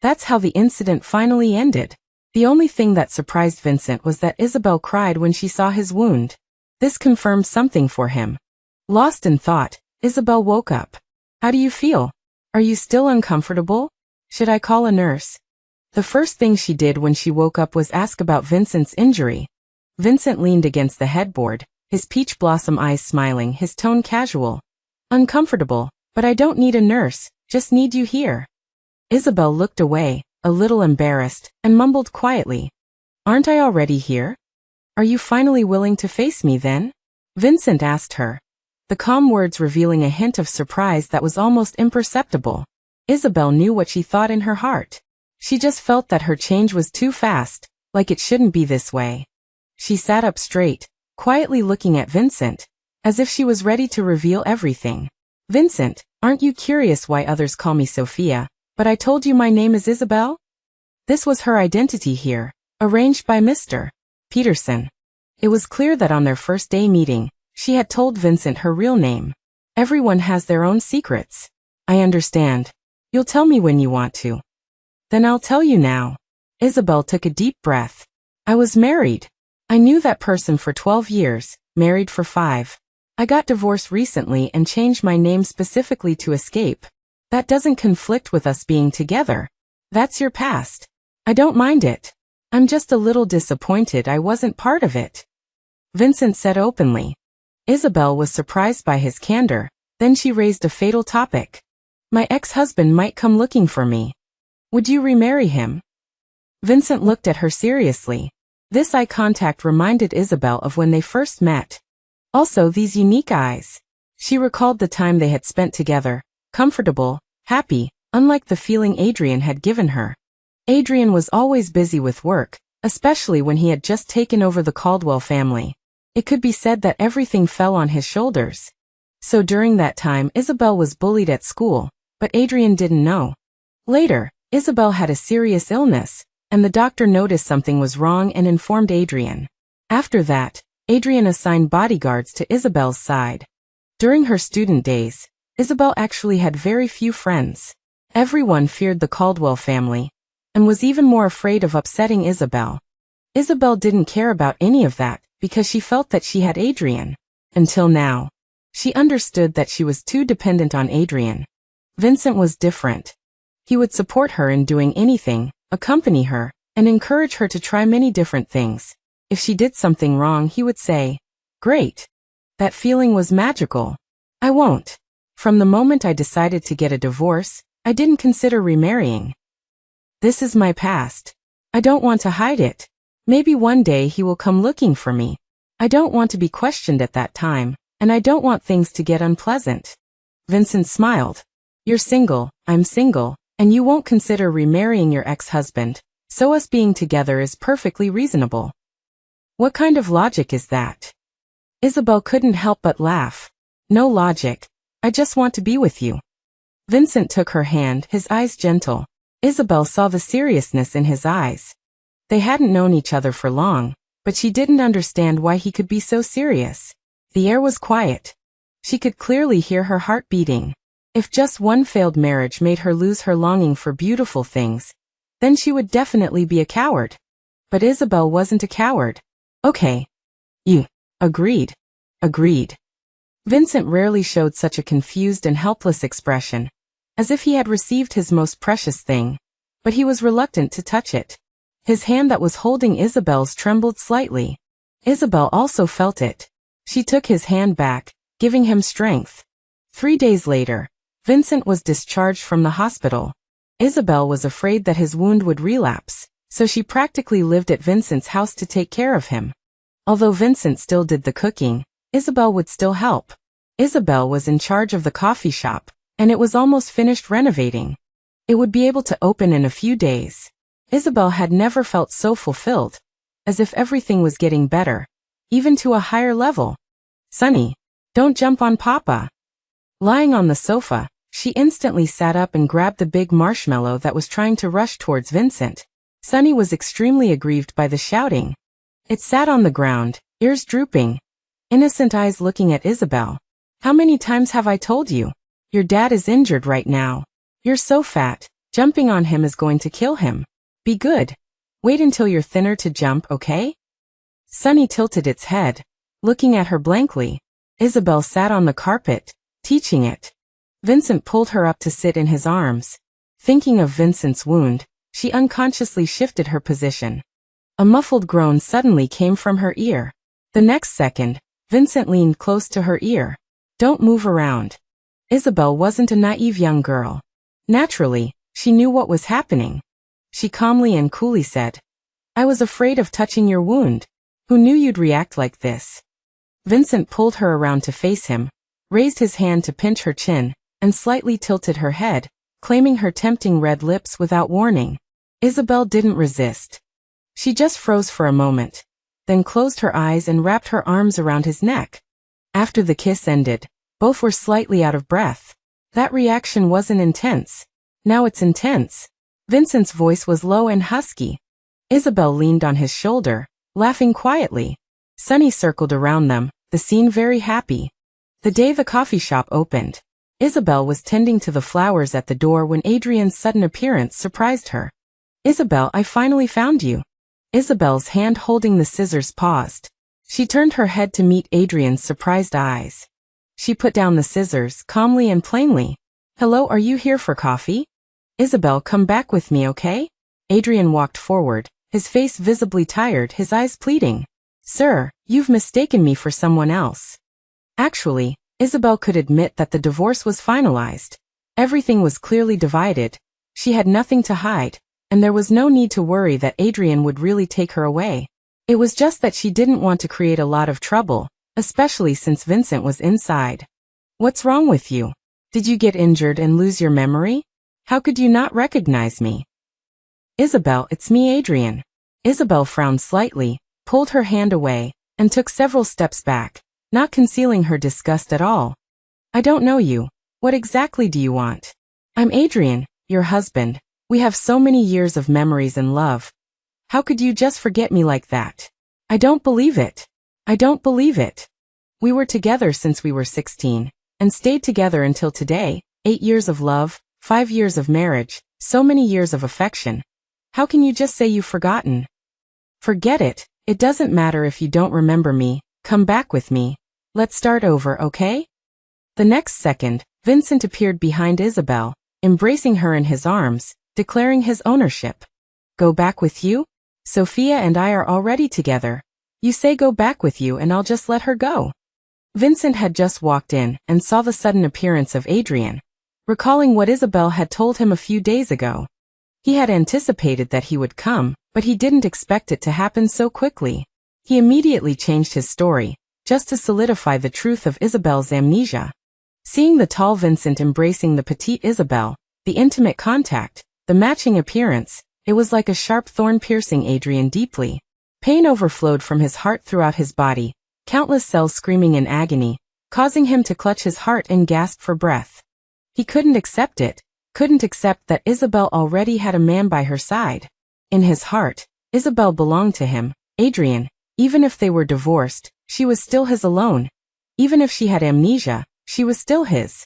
That's how the incident finally ended. The only thing that surprised Vincent was that Isabel cried when she saw his wound. This confirmed something for him. Lost in thought, Isabel woke up. How do you feel? Are you still uncomfortable? Should I call a nurse? The first thing she did when she woke up was ask about Vincent's injury. Vincent leaned against the headboard, his peach blossom eyes smiling, his tone casual. Uncomfortable, but I don't need a nurse, just need you here. Isabel looked away, a little embarrassed, and mumbled quietly. Aren't I already here? Are you finally willing to face me then? Vincent asked her. The calm words revealing a hint of surprise that was almost imperceptible. Isabel knew what she thought in her heart. She just felt that her change was too fast, Like it shouldn't be this way. She sat up straight, quietly looking at Vincent, as if she was ready to reveal everything. Vincent, aren't you curious why others call me Sophia, but I told you my name is Isabel? This was her identity here, arranged by Mr. Peterson. It was clear that on their first day meeting, she had told Vincent her real name. Everyone has their own secrets. I understand. You'll tell me when you want to. Then I'll tell you now. Isabel took a deep breath. I was married. I knew that person for 12 years, married for 5. I got divorced recently and changed my name specifically to escape. That doesn't conflict with us being together. That's your past. I don't mind it. I'm just a little disappointed I wasn't part of it. Vincent said openly. Isabel was surprised by his candor, then she raised a fatal topic. My ex-husband might come looking for me. Would you remarry him? Vincent looked at her seriously. This eye contact reminded Isabel of when they first met. Also these unique eyes. She recalled the time they had spent together, comfortable, happy, unlike the feeling Adrian had given her. Adrian was always busy with work, especially when he had just taken over the Caldwell family. It could be said that everything fell on his shoulders. So during that time Isabel was bullied at school, but Adrian didn't know. Later, Isabel had a serious illness, and the doctor noticed something was wrong and informed Adrian. After that, Adrian assigned bodyguards to Isabel's side. During her student days, Isabel actually had very few friends. Everyone feared the Caldwell family, and was even more afraid of upsetting Isabel. Isabel didn't care about any of that, because she felt that she had Adrian. Until now. She understood that she was too dependent on Adrian. Vincent was different. He would support her in doing anything, accompany her, and encourage her to try many different things. If she did something wrong he would say, "Great." That feeling was magical. I won't. From the moment I decided to get a divorce, I didn't consider remarrying. This is my past. I don't want to hide it. Maybe one day he will come looking for me. I don't want to be questioned at that time, and I don't want things to get unpleasant. Vincent smiled. You're single, I'm single, and you won't consider remarrying your ex-husband, so us being together is perfectly reasonable. What kind of logic is that? Isabel couldn't help but laugh. No logic. I just want to be with you. Vincent took her hand, his eyes gentle. Isabel saw the seriousness in his eyes. They hadn't known each other for long, but she didn't understand why he could be so serious. The air was quiet. She could clearly hear her heart beating. If just one failed marriage made her lose her longing for beautiful things, then she would definitely be a coward. But Isabel wasn't a coward. Okay. You. Agreed. Agreed. Vincent rarely showed such a confused and helpless expression, as if he had received his most precious thing, but he was reluctant to touch it. His hand that was holding Isabel's trembled slightly. Isabel also felt it. She took his hand back, giving him strength. 3 days later, Vincent was discharged from the hospital. Isabel was afraid that his wound would relapse, so she practically lived at Vincent's house to take care of him. Although Vincent still did the cooking, Isabel would still help. Isabel was in charge of the coffee shop, and it was almost finished renovating. It would be able to open in a few days. Isabel had never felt so fulfilled, as if everything was getting better, even to a higher level. Sonny, don't jump on Papa. Lying on the sofa, she instantly sat up and grabbed the big marshmallow that was trying to rush towards Vincent. Sonny was extremely aggrieved by the shouting. It sat on the ground, ears drooping, innocent eyes looking at Isabel. How many times have I told you? Your dad is injured right now. You're so fat, jumping on him is going to kill him. Be good. Wait until you're thinner to jump, okay? Sonny tilted its head, looking at her blankly. Isabel sat on the carpet, teaching it. Vincent pulled her up to sit in his arms. Thinking of Vincent's wound, she unconsciously shifted her position. A muffled groan suddenly came from her ear. The next second, Vincent leaned close to her ear. Don't move around. Isabel wasn't a naive young girl. Naturally, she knew what was happening. She calmly and coolly said, I was afraid of touching your wound. Who knew you'd react like this? Vincent pulled her around to face him, raised his hand to pinch her chin, and slightly tilted her head, claiming her tempting red lips without warning. Isabel didn't resist. She just froze for a moment, then closed her eyes and wrapped her arms around his neck. After the kiss ended, both were slightly out of breath. That reaction wasn't intense. Now it's intense. Vincent's voice was low and husky. Isabel leaned on his shoulder, laughing quietly. Sunny circled around them, the scene very happy. The day the coffee shop opened, Isabel was tending to the flowers at the door when Adrian's sudden appearance surprised her. "Isabel, I finally found you." Isabel's hand holding the scissors paused. She turned her head to meet Adrian's surprised eyes. She put down the scissors, calmly and plainly. "Hello, are you here for coffee?" "Isabel, come back with me, okay?" Adrian walked forward, his face visibly tired, his eyes pleading. "Sir, you've mistaken me for someone else." Actually, Isabel could admit that the divorce was finalized. Everything was clearly divided. She had nothing to hide, and there was no need to worry that Adrian would really take her away. It was just that she didn't want to create a lot of trouble, especially since Vincent was inside. "What's wrong with you? Did you get injured and lose your memory? How could you not recognize me?" "Isabel, it's me, Adrian." Isabel frowned slightly, pulled her hand away, and took several steps back, not concealing her disgust at all. "I don't know you. What exactly do you want?" "I'm Adrian, your husband. We have so many years of memories and love. How could you just forget me like that?" "I don't believe it. I don't believe it. We were together since we were 16, and stayed together until today, 8 years of love, 5 years of marriage, so many years of affection. How can you just say you've forgotten?" "Forget it. It doesn't matter if you don't remember me. Come back with me. Let's start over, okay?" The next second, Vincent appeared behind Isabel, embracing her in his arms, declaring his ownership. "Go back with you? Sophia and I are already together. You say go back with you and I'll just let her go." Vincent had just walked in and saw the sudden appearance of Adrian, recalling what Isabel had told him a few days ago. He had anticipated that he would come, but he didn't expect it to happen so quickly. He immediately changed his story, just to solidify the truth of Isabel's amnesia. Seeing the tall Vincent embracing the petite Isabel, the intimate contact, the matching appearance, it was like a sharp thorn piercing Adrian deeply. Pain overflowed from his heart throughout his body, countless cells screaming in agony, causing him to clutch his heart and gasp for breath. He couldn't accept it, couldn't accept that Isabel already had a man by her side. In his heart, Isabel belonged to him, Adrian. Even if they were divorced, she was still his alone. Even if she had amnesia, she was still his.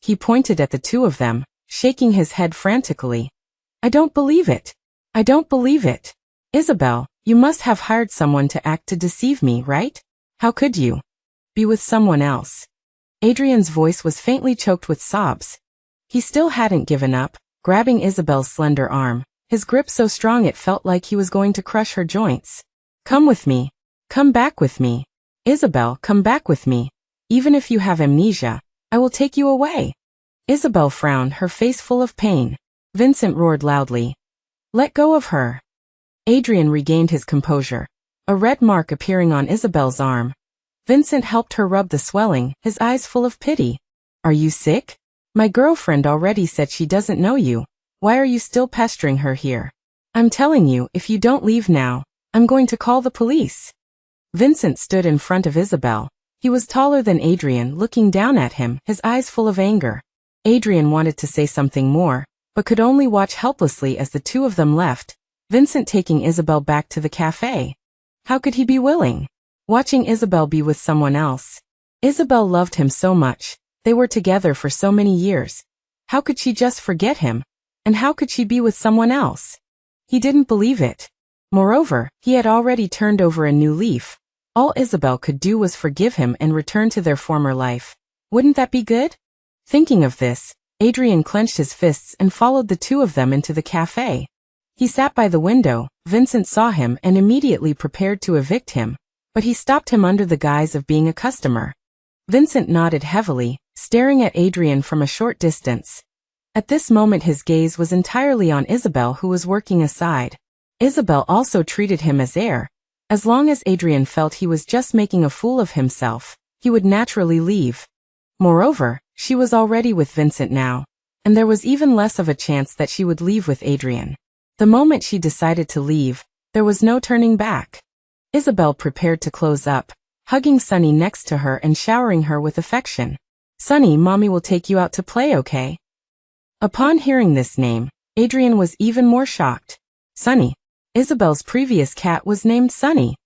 He pointed at the two of them, shaking his head frantically. "I don't believe it. I don't believe it. Isabel, you must have hired someone to act to deceive me, right? How could you be with someone else?" Adrian's voice was faintly choked with sobs. He still hadn't given up, grabbing Isabel's slender arm, his grip so strong it felt like he was going to crush her joints. "Come with me. Come back with me. Isabel, come back with me. Even if you have amnesia, I will take you away." Isabel frowned, her face full of pain. Vincent roared loudly. "Let go of her." Adrian regained his composure, a red mark appearing on Isabel's arm. Vincent helped her rub the swelling, his eyes full of pity. "Are you sick? My girlfriend already said she doesn't know you. Why are you still pestering her here? I'm telling you, if you don't leave now, I'm going to call the police." Vincent stood in front of Isabel. He was taller than Adrian, looking down at him, his eyes full of anger. Adrian wanted to say something more, but could only watch helplessly as the two of them left, Vincent taking Isabel back to the cafe. How could he be willing? Watching Isabel be with someone else. Isabel loved him so much. They were together for so many years. How could she just forget him? And how could she be with someone else? He didn't believe it. Moreover, he had already turned over a new leaf. All Isabel could do was forgive him and return to their former life. Wouldn't that be good? Thinking of this, Adrian clenched his fists and followed the two of them into the cafe. He sat by the window. Vincent saw him and immediately prepared to evict him, but he stopped him under the guise of being a customer. Vincent nodded heavily, staring at Adrian from a short distance. At this moment his gaze was entirely on Isabel, who was working aside. Isabel also treated him as heir. As long as Adrian felt he was just making a fool of himself, he would naturally leave. Moreover, she was already with Vincent now, and there was even less of a chance that she would leave with Adrian. The moment she decided to leave, There was no turning back. Isabel prepared to close up, hugging Sunny next to her and showering her with affection. "Sunny, Mommy will take you out to play, okay?" Upon hearing this name, Adrian was even more shocked. Sunny. Isabel's previous cat was named Sunny.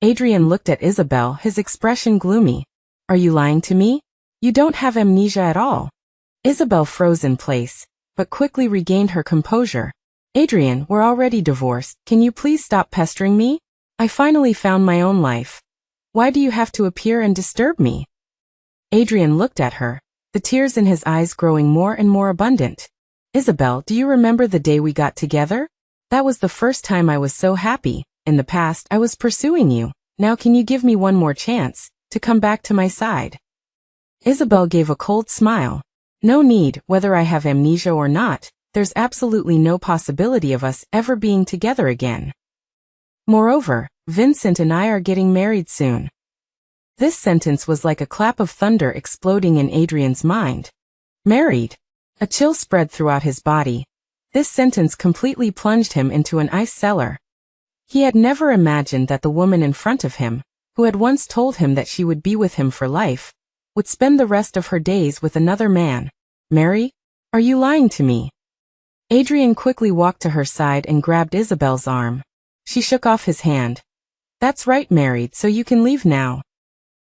Adrian looked at Isabel, his expression gloomy. "Are you lying to me? You don't have amnesia at all." Isabel froze in place, but quickly regained her composure. "Adrian, we're already divorced. Can you please stop pestering me? I finally found my own life. Why do you have to appear and disturb me?" Adrian looked at her, the tears in his eyes growing more and more abundant. "Isabel, do you remember the day we got together? That was the first time I was so happy. In the past, I was pursuing you. Now can you give me one more chance to come back to my side?" Isabel gave a cold smile. "No need, whether I have amnesia or not, there's absolutely no possibility of us ever being together again. Moreover, Vincent and I are getting married soon." This sentence was like a clap of thunder exploding in Adrian's mind. Married? A chill spread throughout his body. This sentence completely plunged him into an ice cellar. He had never imagined that the woman in front of him, who had once told him that she would be with him for life, would spend the rest of her days with another man. "Mary? Are you lying to me?" Adrian quickly walked to her side and grabbed Isabel's arm. She shook off his hand. "That's right, married, so you can leave now.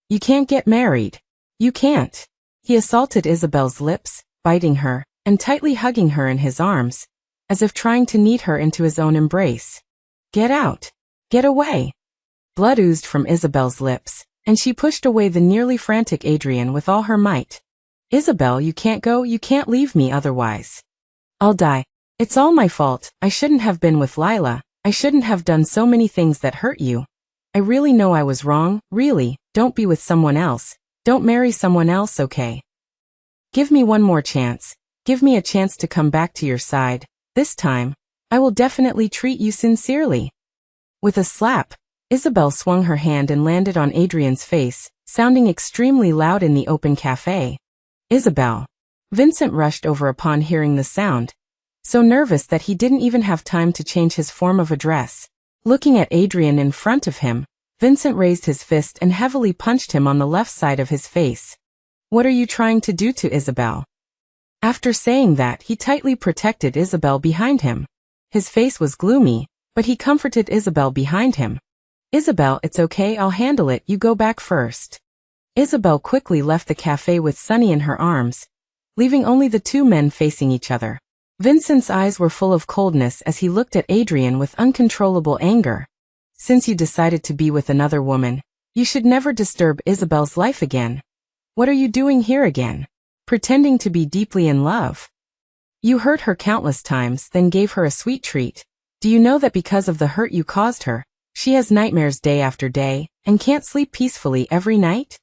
You can't get married. You can't." He assaulted Isabel's lips, biting her, and tightly hugging her in his arms, as if trying to knead her into his own embrace. "Get out. Get away." Blood oozed from Isabel's lips, and she pushed away the nearly frantic Adrian with all her might. "Isabel, you can't go, you can't leave me otherwise. I'll die. It's all my fault. I shouldn't have been with Lila. I shouldn't have done so many things that hurt you. I really know I was wrong, really. Don't be with someone else. Don't marry someone else, okay? Give me one more chance. Give me a chance to come back to your side. This time, I will definitely treat you sincerely." With a slap, Isabel swung her hand and landed on Adrian's face, sounding extremely loud in the open cafe. "Isabel." Vincent rushed over upon hearing the sound, so nervous that he didn't even have time to change his form of address. Looking at Adrian in front of him, Vincent raised his fist and heavily punched him on the left side of his face. "What are you trying to do to Isabel?" After saying that, he tightly protected Isabel behind him. His face was gloomy, but he comforted Isabel behind him. "Isabel, it's okay, I'll handle it, you go back first." Isabel quickly left the cafe with Sunny in her arms, leaving only the two men facing each other. Vincent's eyes were full of coldness as he looked at Adrian with uncontrollable anger. "Since you decided to be with another woman, you should never disturb Isabel's life again. What are you doing here again? Pretending to be deeply in love. You hurt her countless times, then gave her a sweet treat. Do you know that because of the hurt you caused her, she has nightmares day after day, and can't sleep peacefully every night?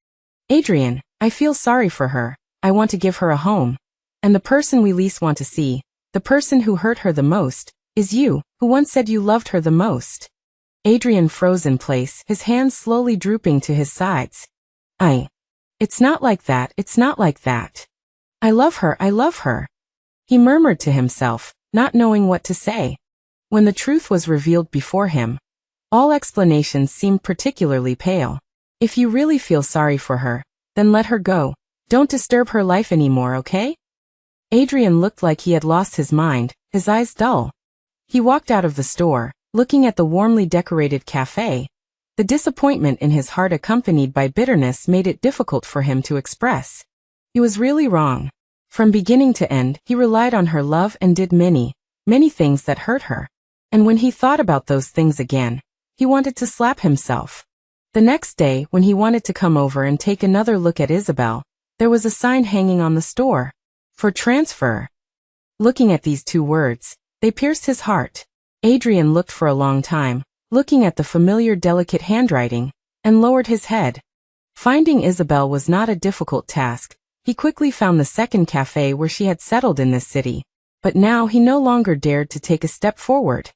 Adrian, I feel sorry for her. I want to give her a home. And the person we least want to see, the person who hurt her the most, is you, who once said you loved her the most." Adrian froze in place, his hands slowly drooping to his sides. It's not like that, it's not like that. I love her. He murmured to himself, not knowing what to say. When the truth was revealed before him, all explanations seemed particularly pale. If you really feel sorry for her, then let her go. Don't disturb her life anymore, okay? Adrian looked like he had lost his mind, his eyes dull. He walked out of the store, looking at the warmly decorated cafe. The disappointment in his heart accompanied by bitterness made it difficult for him to express. He was really wrong. From beginning to end, he relied on her love and did many things that hurt her. And when he thought about those things again, he wanted to slap himself. The next day, when he wanted to come over and take another look at Isabel, there was a sign hanging on the store. For transfer. Looking at these two words, they pierced his heart. Adrian looked for a long time, looking at the familiar delicate handwriting, and lowered his head. Finding Isabel was not a difficult task. He quickly found the second cafe where she had settled in this city. But now he no longer dared to take a step forward.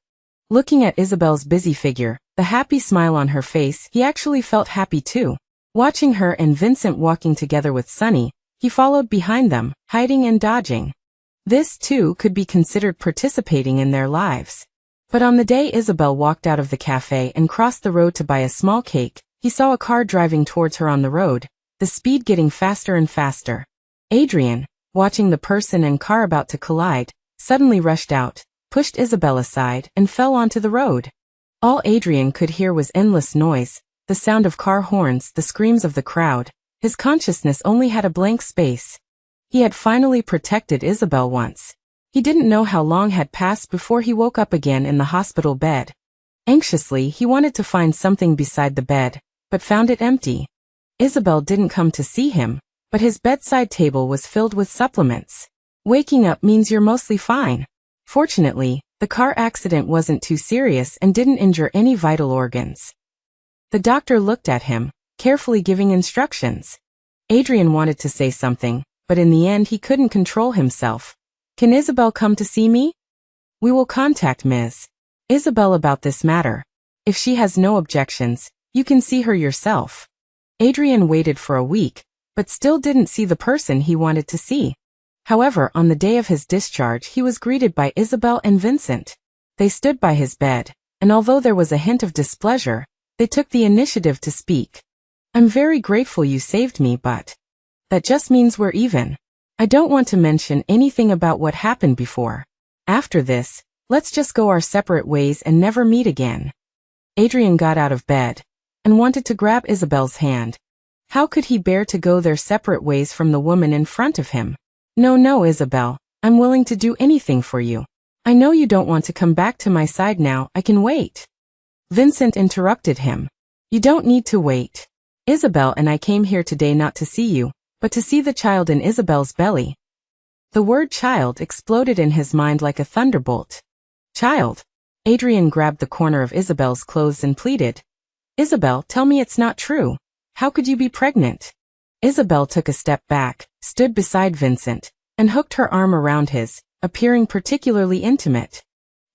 Looking at Isabel's busy figure, the happy smile on her face, he actually felt happy too. Watching her and Vincent walking together with Sunny, he followed behind them, hiding and dodging. This, too, could be considered participating in their lives. But on the day Isabel walked out of the cafe and crossed the road to buy a small cake, he saw a car driving towards her on the road, the speed getting faster and faster. Adrian, watching the person and car about to collide, suddenly rushed out, pushed Isabel aside, and fell onto the road. All Adrian could hear was endless noise, the sound of car horns, the screams of the crowd. His consciousness only had a blank space. He had finally protected Isabel once. He didn't know how long had passed before he woke up again in the hospital bed. Anxiously, he wanted to find something beside the bed, but found it empty. Isabel didn't come to see him, but his bedside table was filled with supplements. Waking up means you're mostly fine. Fortunately, the car accident wasn't too serious and didn't injure any vital organs. The doctor looked at him, carefully giving instructions. Adrian wanted to say something, but in the end he couldn't control himself. Can Isabel come to see me? We will contact Ms. Isabel about this matter. If she has no objections, you can see her yourself. Adrian waited for a week, but still didn't see the person he wanted to see. However, on the day of his discharge he was greeted by Isabel and Vincent. They stood by his bed, and although there was a hint of displeasure, they took the initiative to speak. I'm very grateful you saved me, but that just means we're even. I don't want to mention anything about what happened before. After this, let's just go our separate ways and never meet again. Adrian got out of bed and wanted to grab Isabel's hand. How could he bear to go their separate ways from the woman in front of him? No, Isabel, I'm willing to do anything for you. I know you don't want to come back to my side now, I can wait. Vincent interrupted him. You don't need to wait. Isabel and I came here today not to see you, but to see the child in Isabel's belly. The word child exploded in his mind like a thunderbolt. Child. Adrian grabbed the corner of Isabel's clothes and pleaded. Isabel, tell me it's not true. How could you be pregnant? Isabel took a step back, stood beside Vincent, and hooked her arm around his, appearing particularly intimate.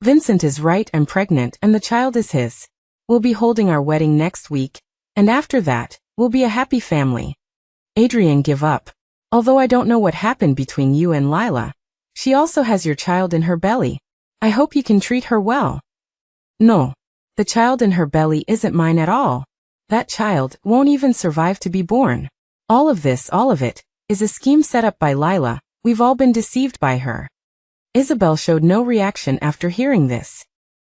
Vincent is right, I'm pregnant and the child is his. We'll be holding our wedding next week, and after that, we'll be a happy family. Adrian, give up. Although I don't know what happened between you and Lila, she also has your child in her belly. I hope you can treat her well. No. The child in her belly isn't mine at all. That child won't even survive to be born. All of it, is a scheme set up by Lila. We've all been deceived by her. Isabel showed no reaction after hearing this.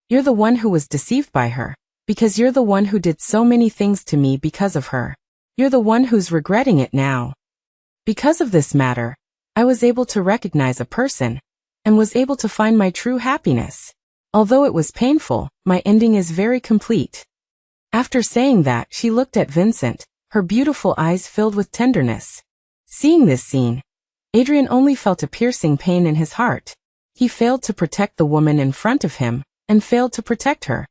You're the one who was deceived by her, because you're the one who did so many things to me because of her. You're the one who's regretting it now. Because of this matter, I was able to recognize a person, and was able to find my true happiness. Although it was painful, my ending is very complete. After saying that, she looked at Vincent, her beautiful eyes filled with tenderness. Seeing this scene, Adrian only felt a piercing pain in his heart. He failed to protect the woman in front of him, and failed to protect her.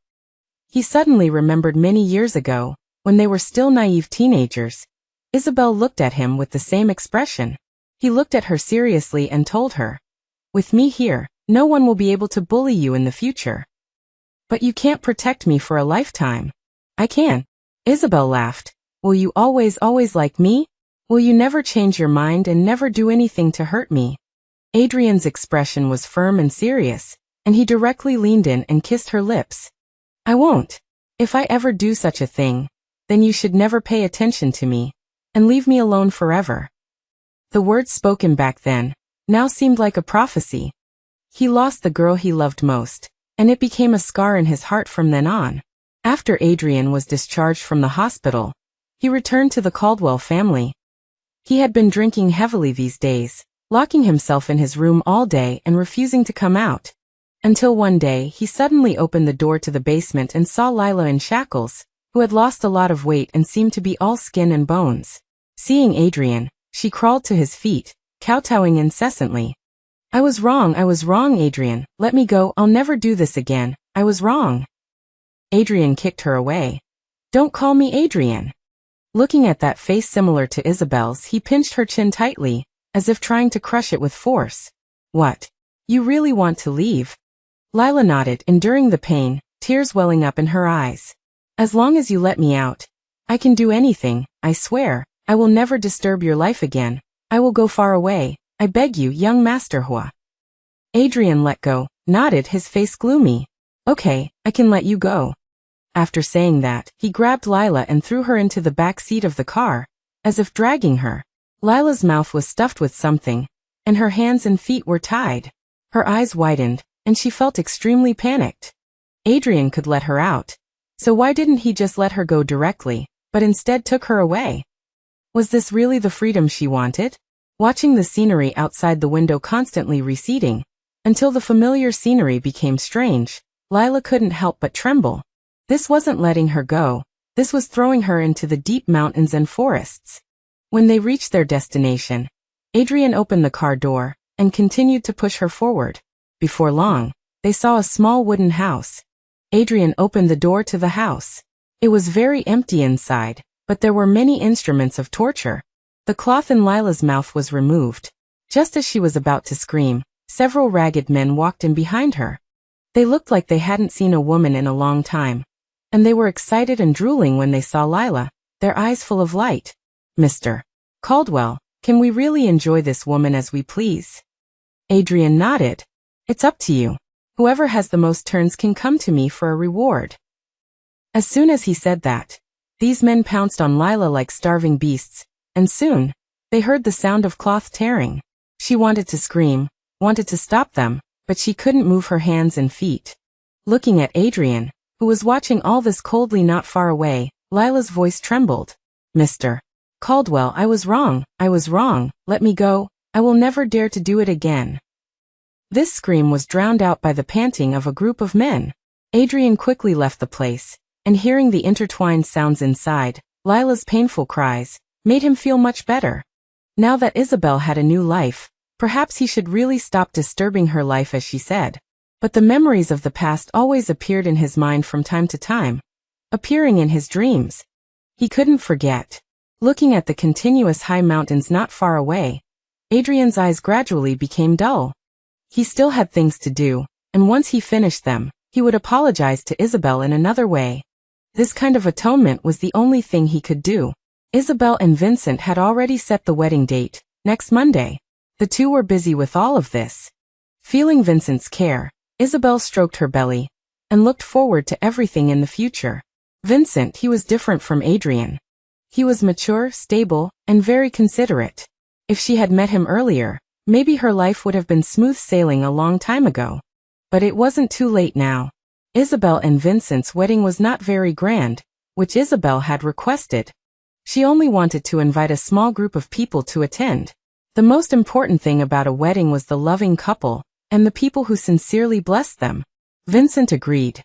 He suddenly remembered many years ago, when they were still naive teenagers. Isabel looked at him with the same expression. He looked at her seriously and told her, with me here, no one will be able to bully you in the future. But you can't protect me for a lifetime. I can. Isabel laughed. Will you always like me? Will you never change your mind and never do anything to hurt me? Adrian's expression was firm and serious, and he directly leaned in and kissed her lips. I won't. If I ever do such a thing, then you should never pay attention to me, and leave me alone forever. The words spoken back then, now seemed like a prophecy. He lost the girl he loved most, and it became a scar in his heart from then on. After Adrian was discharged from the hospital, he returned to the Caldwell family. He had been drinking heavily these days, locking himself in his room all day and refusing to come out. Until one day he suddenly opened the door to the basement and saw Lila in shackles, who had lost a lot of weight and seemed to be all skin and bones. Seeing Adrian, she crawled to his feet, kowtowing incessantly. I was wrong, Adrian. Let me go, I'll never do this again. I was wrong. Adrian kicked her away. Don't call me Adrian. Looking at that face similar to Isabel's, he pinched her chin tightly, as if trying to crush it with force. What? You really want to leave? Lila nodded, enduring the pain, tears welling up in her eyes. As long as you let me out, I can do anything, I swear. I will never disturb your life again. I will go far away. I beg you, young Master Hua. Adrian let go, nodded, his face gloomy. Okay, I can let you go. After saying that, he grabbed Lila and threw her into the back seat of the car, as if dragging her. Lila's mouth was stuffed with something, and her hands and feet were tied. Her eyes widened, and she felt extremely panicked. Adrian could let her out. So why didn't he just let her go directly, but instead took her away? Was this really the freedom she wanted? Watching the scenery outside the window constantly receding, until the familiar scenery became strange, Lila couldn't help but tremble. This wasn't letting her go, this was throwing her into the deep mountains and forests. When they reached their destination, Adrian opened the car door, and continued to push her forward. Before long, they saw a small wooden house. Adrian opened the door to the house. It was very empty inside, but there were many instruments of torture. The cloth in Lila's mouth was removed. Just as she was about to scream, several ragged men walked in behind her. They looked like they hadn't seen a woman in a long time, and they were excited and drooling when they saw Lila, their eyes full of light. Mr. Caldwell, can we really enjoy this woman as we please? Adrian nodded. It's up to you. Whoever has the most turns can come to me for a reward. As soon as he said that, these men pounced on Lila like starving beasts, and soon, they heard the sound of cloth tearing. She wanted to scream, wanted to stop them, but she couldn't move her hands and feet. Looking at Adrian, who was watching all this coldly not far away, Lila's voice trembled. Mr. Caldwell, I was wrong, let me go, I will never dare to do it again. This scream was drowned out by the panting of a group of men. Adrian quickly left the place, and hearing the intertwined sounds inside, Lila's painful cries, made him feel much better. Now that Isabel had a new life, perhaps he should really stop disturbing her life as she said. But the memories of the past always appeared in his mind from time to time, appearing in his dreams. He couldn't forget. Looking at the continuous high mountains not far away, Adrian's eyes gradually became dull. He still had things to do, and once he finished them, he would apologize to Isabel in another way. This kind of atonement was the only thing he could do. Isabel and Vincent had already set the wedding date, next Monday. The two were busy with all of this. Feeling Vincent's care, Isabel stroked her belly, and looked forward to everything in the future. Vincent, he was different from Adrian. He was mature, stable, and very considerate. If she had met him earlier, maybe her life would have been smooth sailing a long time ago. But it wasn't too late now. Isabel and Vincent's wedding was not very grand, which Isabel had requested. She only wanted to invite a small group of people to attend. The most important thing about a wedding was the loving couple, and the people who sincerely blessed them. Vincent agreed.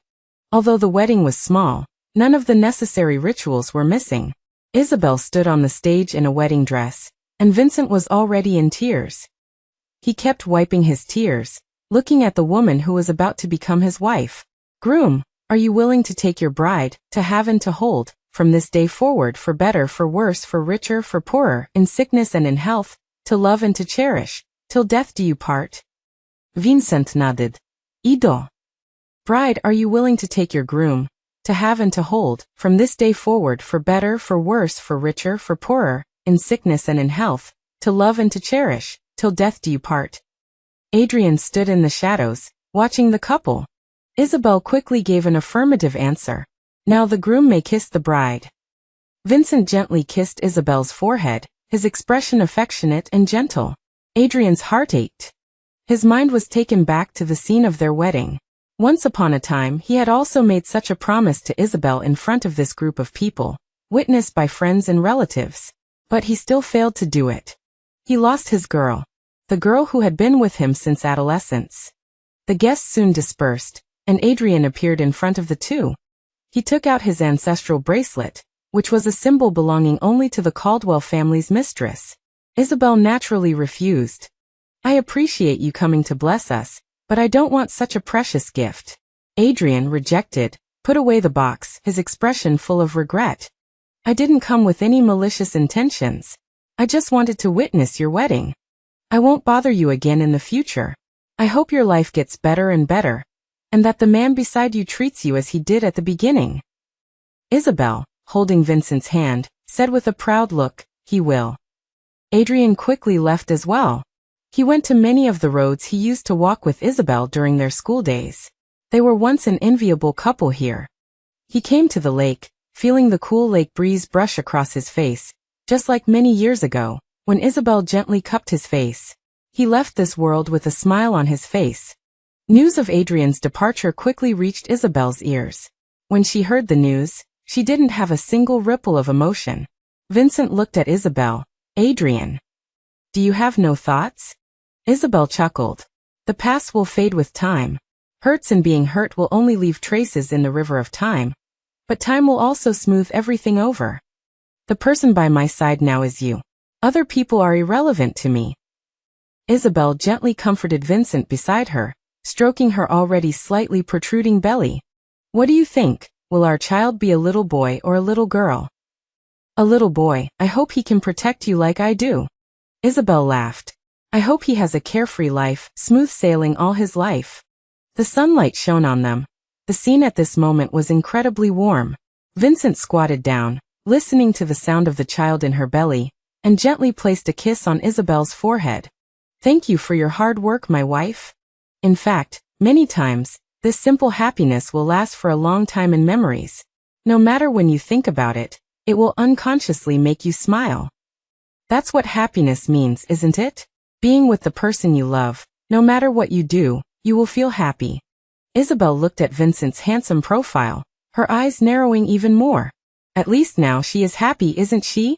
Although the wedding was small, none of the necessary rituals were missing. Isabel stood on the stage in a wedding dress, and Vincent was already in tears. He kept wiping his tears, looking at the woman who was about to become his wife. Groom, are you willing to take your bride, to have and to hold, from this day forward, for better, for worse, for richer, for poorer, in sickness and in health, to love and to cherish, till death do you part? Vincent nodded. Ido. Bride, are you willing to take your groom, to have and to hold, from this day forward, for better, for worse, for richer, for poorer, in sickness and in health, to love and to cherish, till death do you part? Adrian stood in the shadows, watching the couple. Isabel quickly gave an affirmative answer. Now the groom may kiss the bride. Vincent gently kissed Isabel's forehead, his expression affectionate and gentle. Adrian's heart ached. His mind was taken back to the scene of their wedding. Once upon a time he had also made such a promise to Isabel in front of this group of people, witnessed by friends and relatives. But he still failed to do it. He lost his girl. The girl who had been with him since adolescence. The guests soon dispersed, and Adrian appeared in front of the two. He took out his ancestral bracelet, which was a symbol belonging only to the Caldwell family's mistress. Isabel naturally refused. I appreciate you coming to bless us, but I don't want such a precious gift. Adrian rejected, put away the box, his expression full of regret. I didn't come with any malicious intentions. I just wanted to witness your wedding. I won't bother you again in the future. I hope your life gets better and better, and that the man beside you treats you as he did at the beginning. Isabel, holding Vincent's hand, said with a proud look, he will. Adrian quickly left as well. He went to many of the roads he used to walk with Isabel during their school days. They were once an enviable couple here. He came to the lake, feeling the cool lake breeze brush across his face, just like many years ago, when Isabel gently cupped his face. He left this world with a smile on his face. News of Adrian's departure quickly reached Isabel's ears. When she heard the news, she didn't have a single ripple of emotion. Vincent looked at Isabel. Adrian. Do you have no thoughts? Isabel chuckled. The past will fade with time. Hurts and being hurt will only leave traces in the river of time. But time will also smooth everything over. The person by my side now is you. Other people are irrelevant to me. Isabel gently comforted Vincent beside her, stroking her already slightly protruding belly. What do you think? Will our child be a little boy or a little girl? A little boy. I hope he can protect you like I do. Isabel laughed. I hope he has a carefree life, smooth sailing all his life. The sunlight shone on them. The scene at this moment was incredibly warm. Vincent squatted down, listening to the sound of the child in her belly, and gently placed a kiss on Isabel's forehead. Thank you for your hard work, my wife. In fact, many times, this simple happiness will last for a long time in memories. No matter when you think about it, it will unconsciously make you smile. That's what happiness means, isn't it? Being with the person you love, no matter what you do, you will feel happy. Isabel looked at Vincent's handsome profile, her eyes narrowing even more. At least now she is happy, isn't she?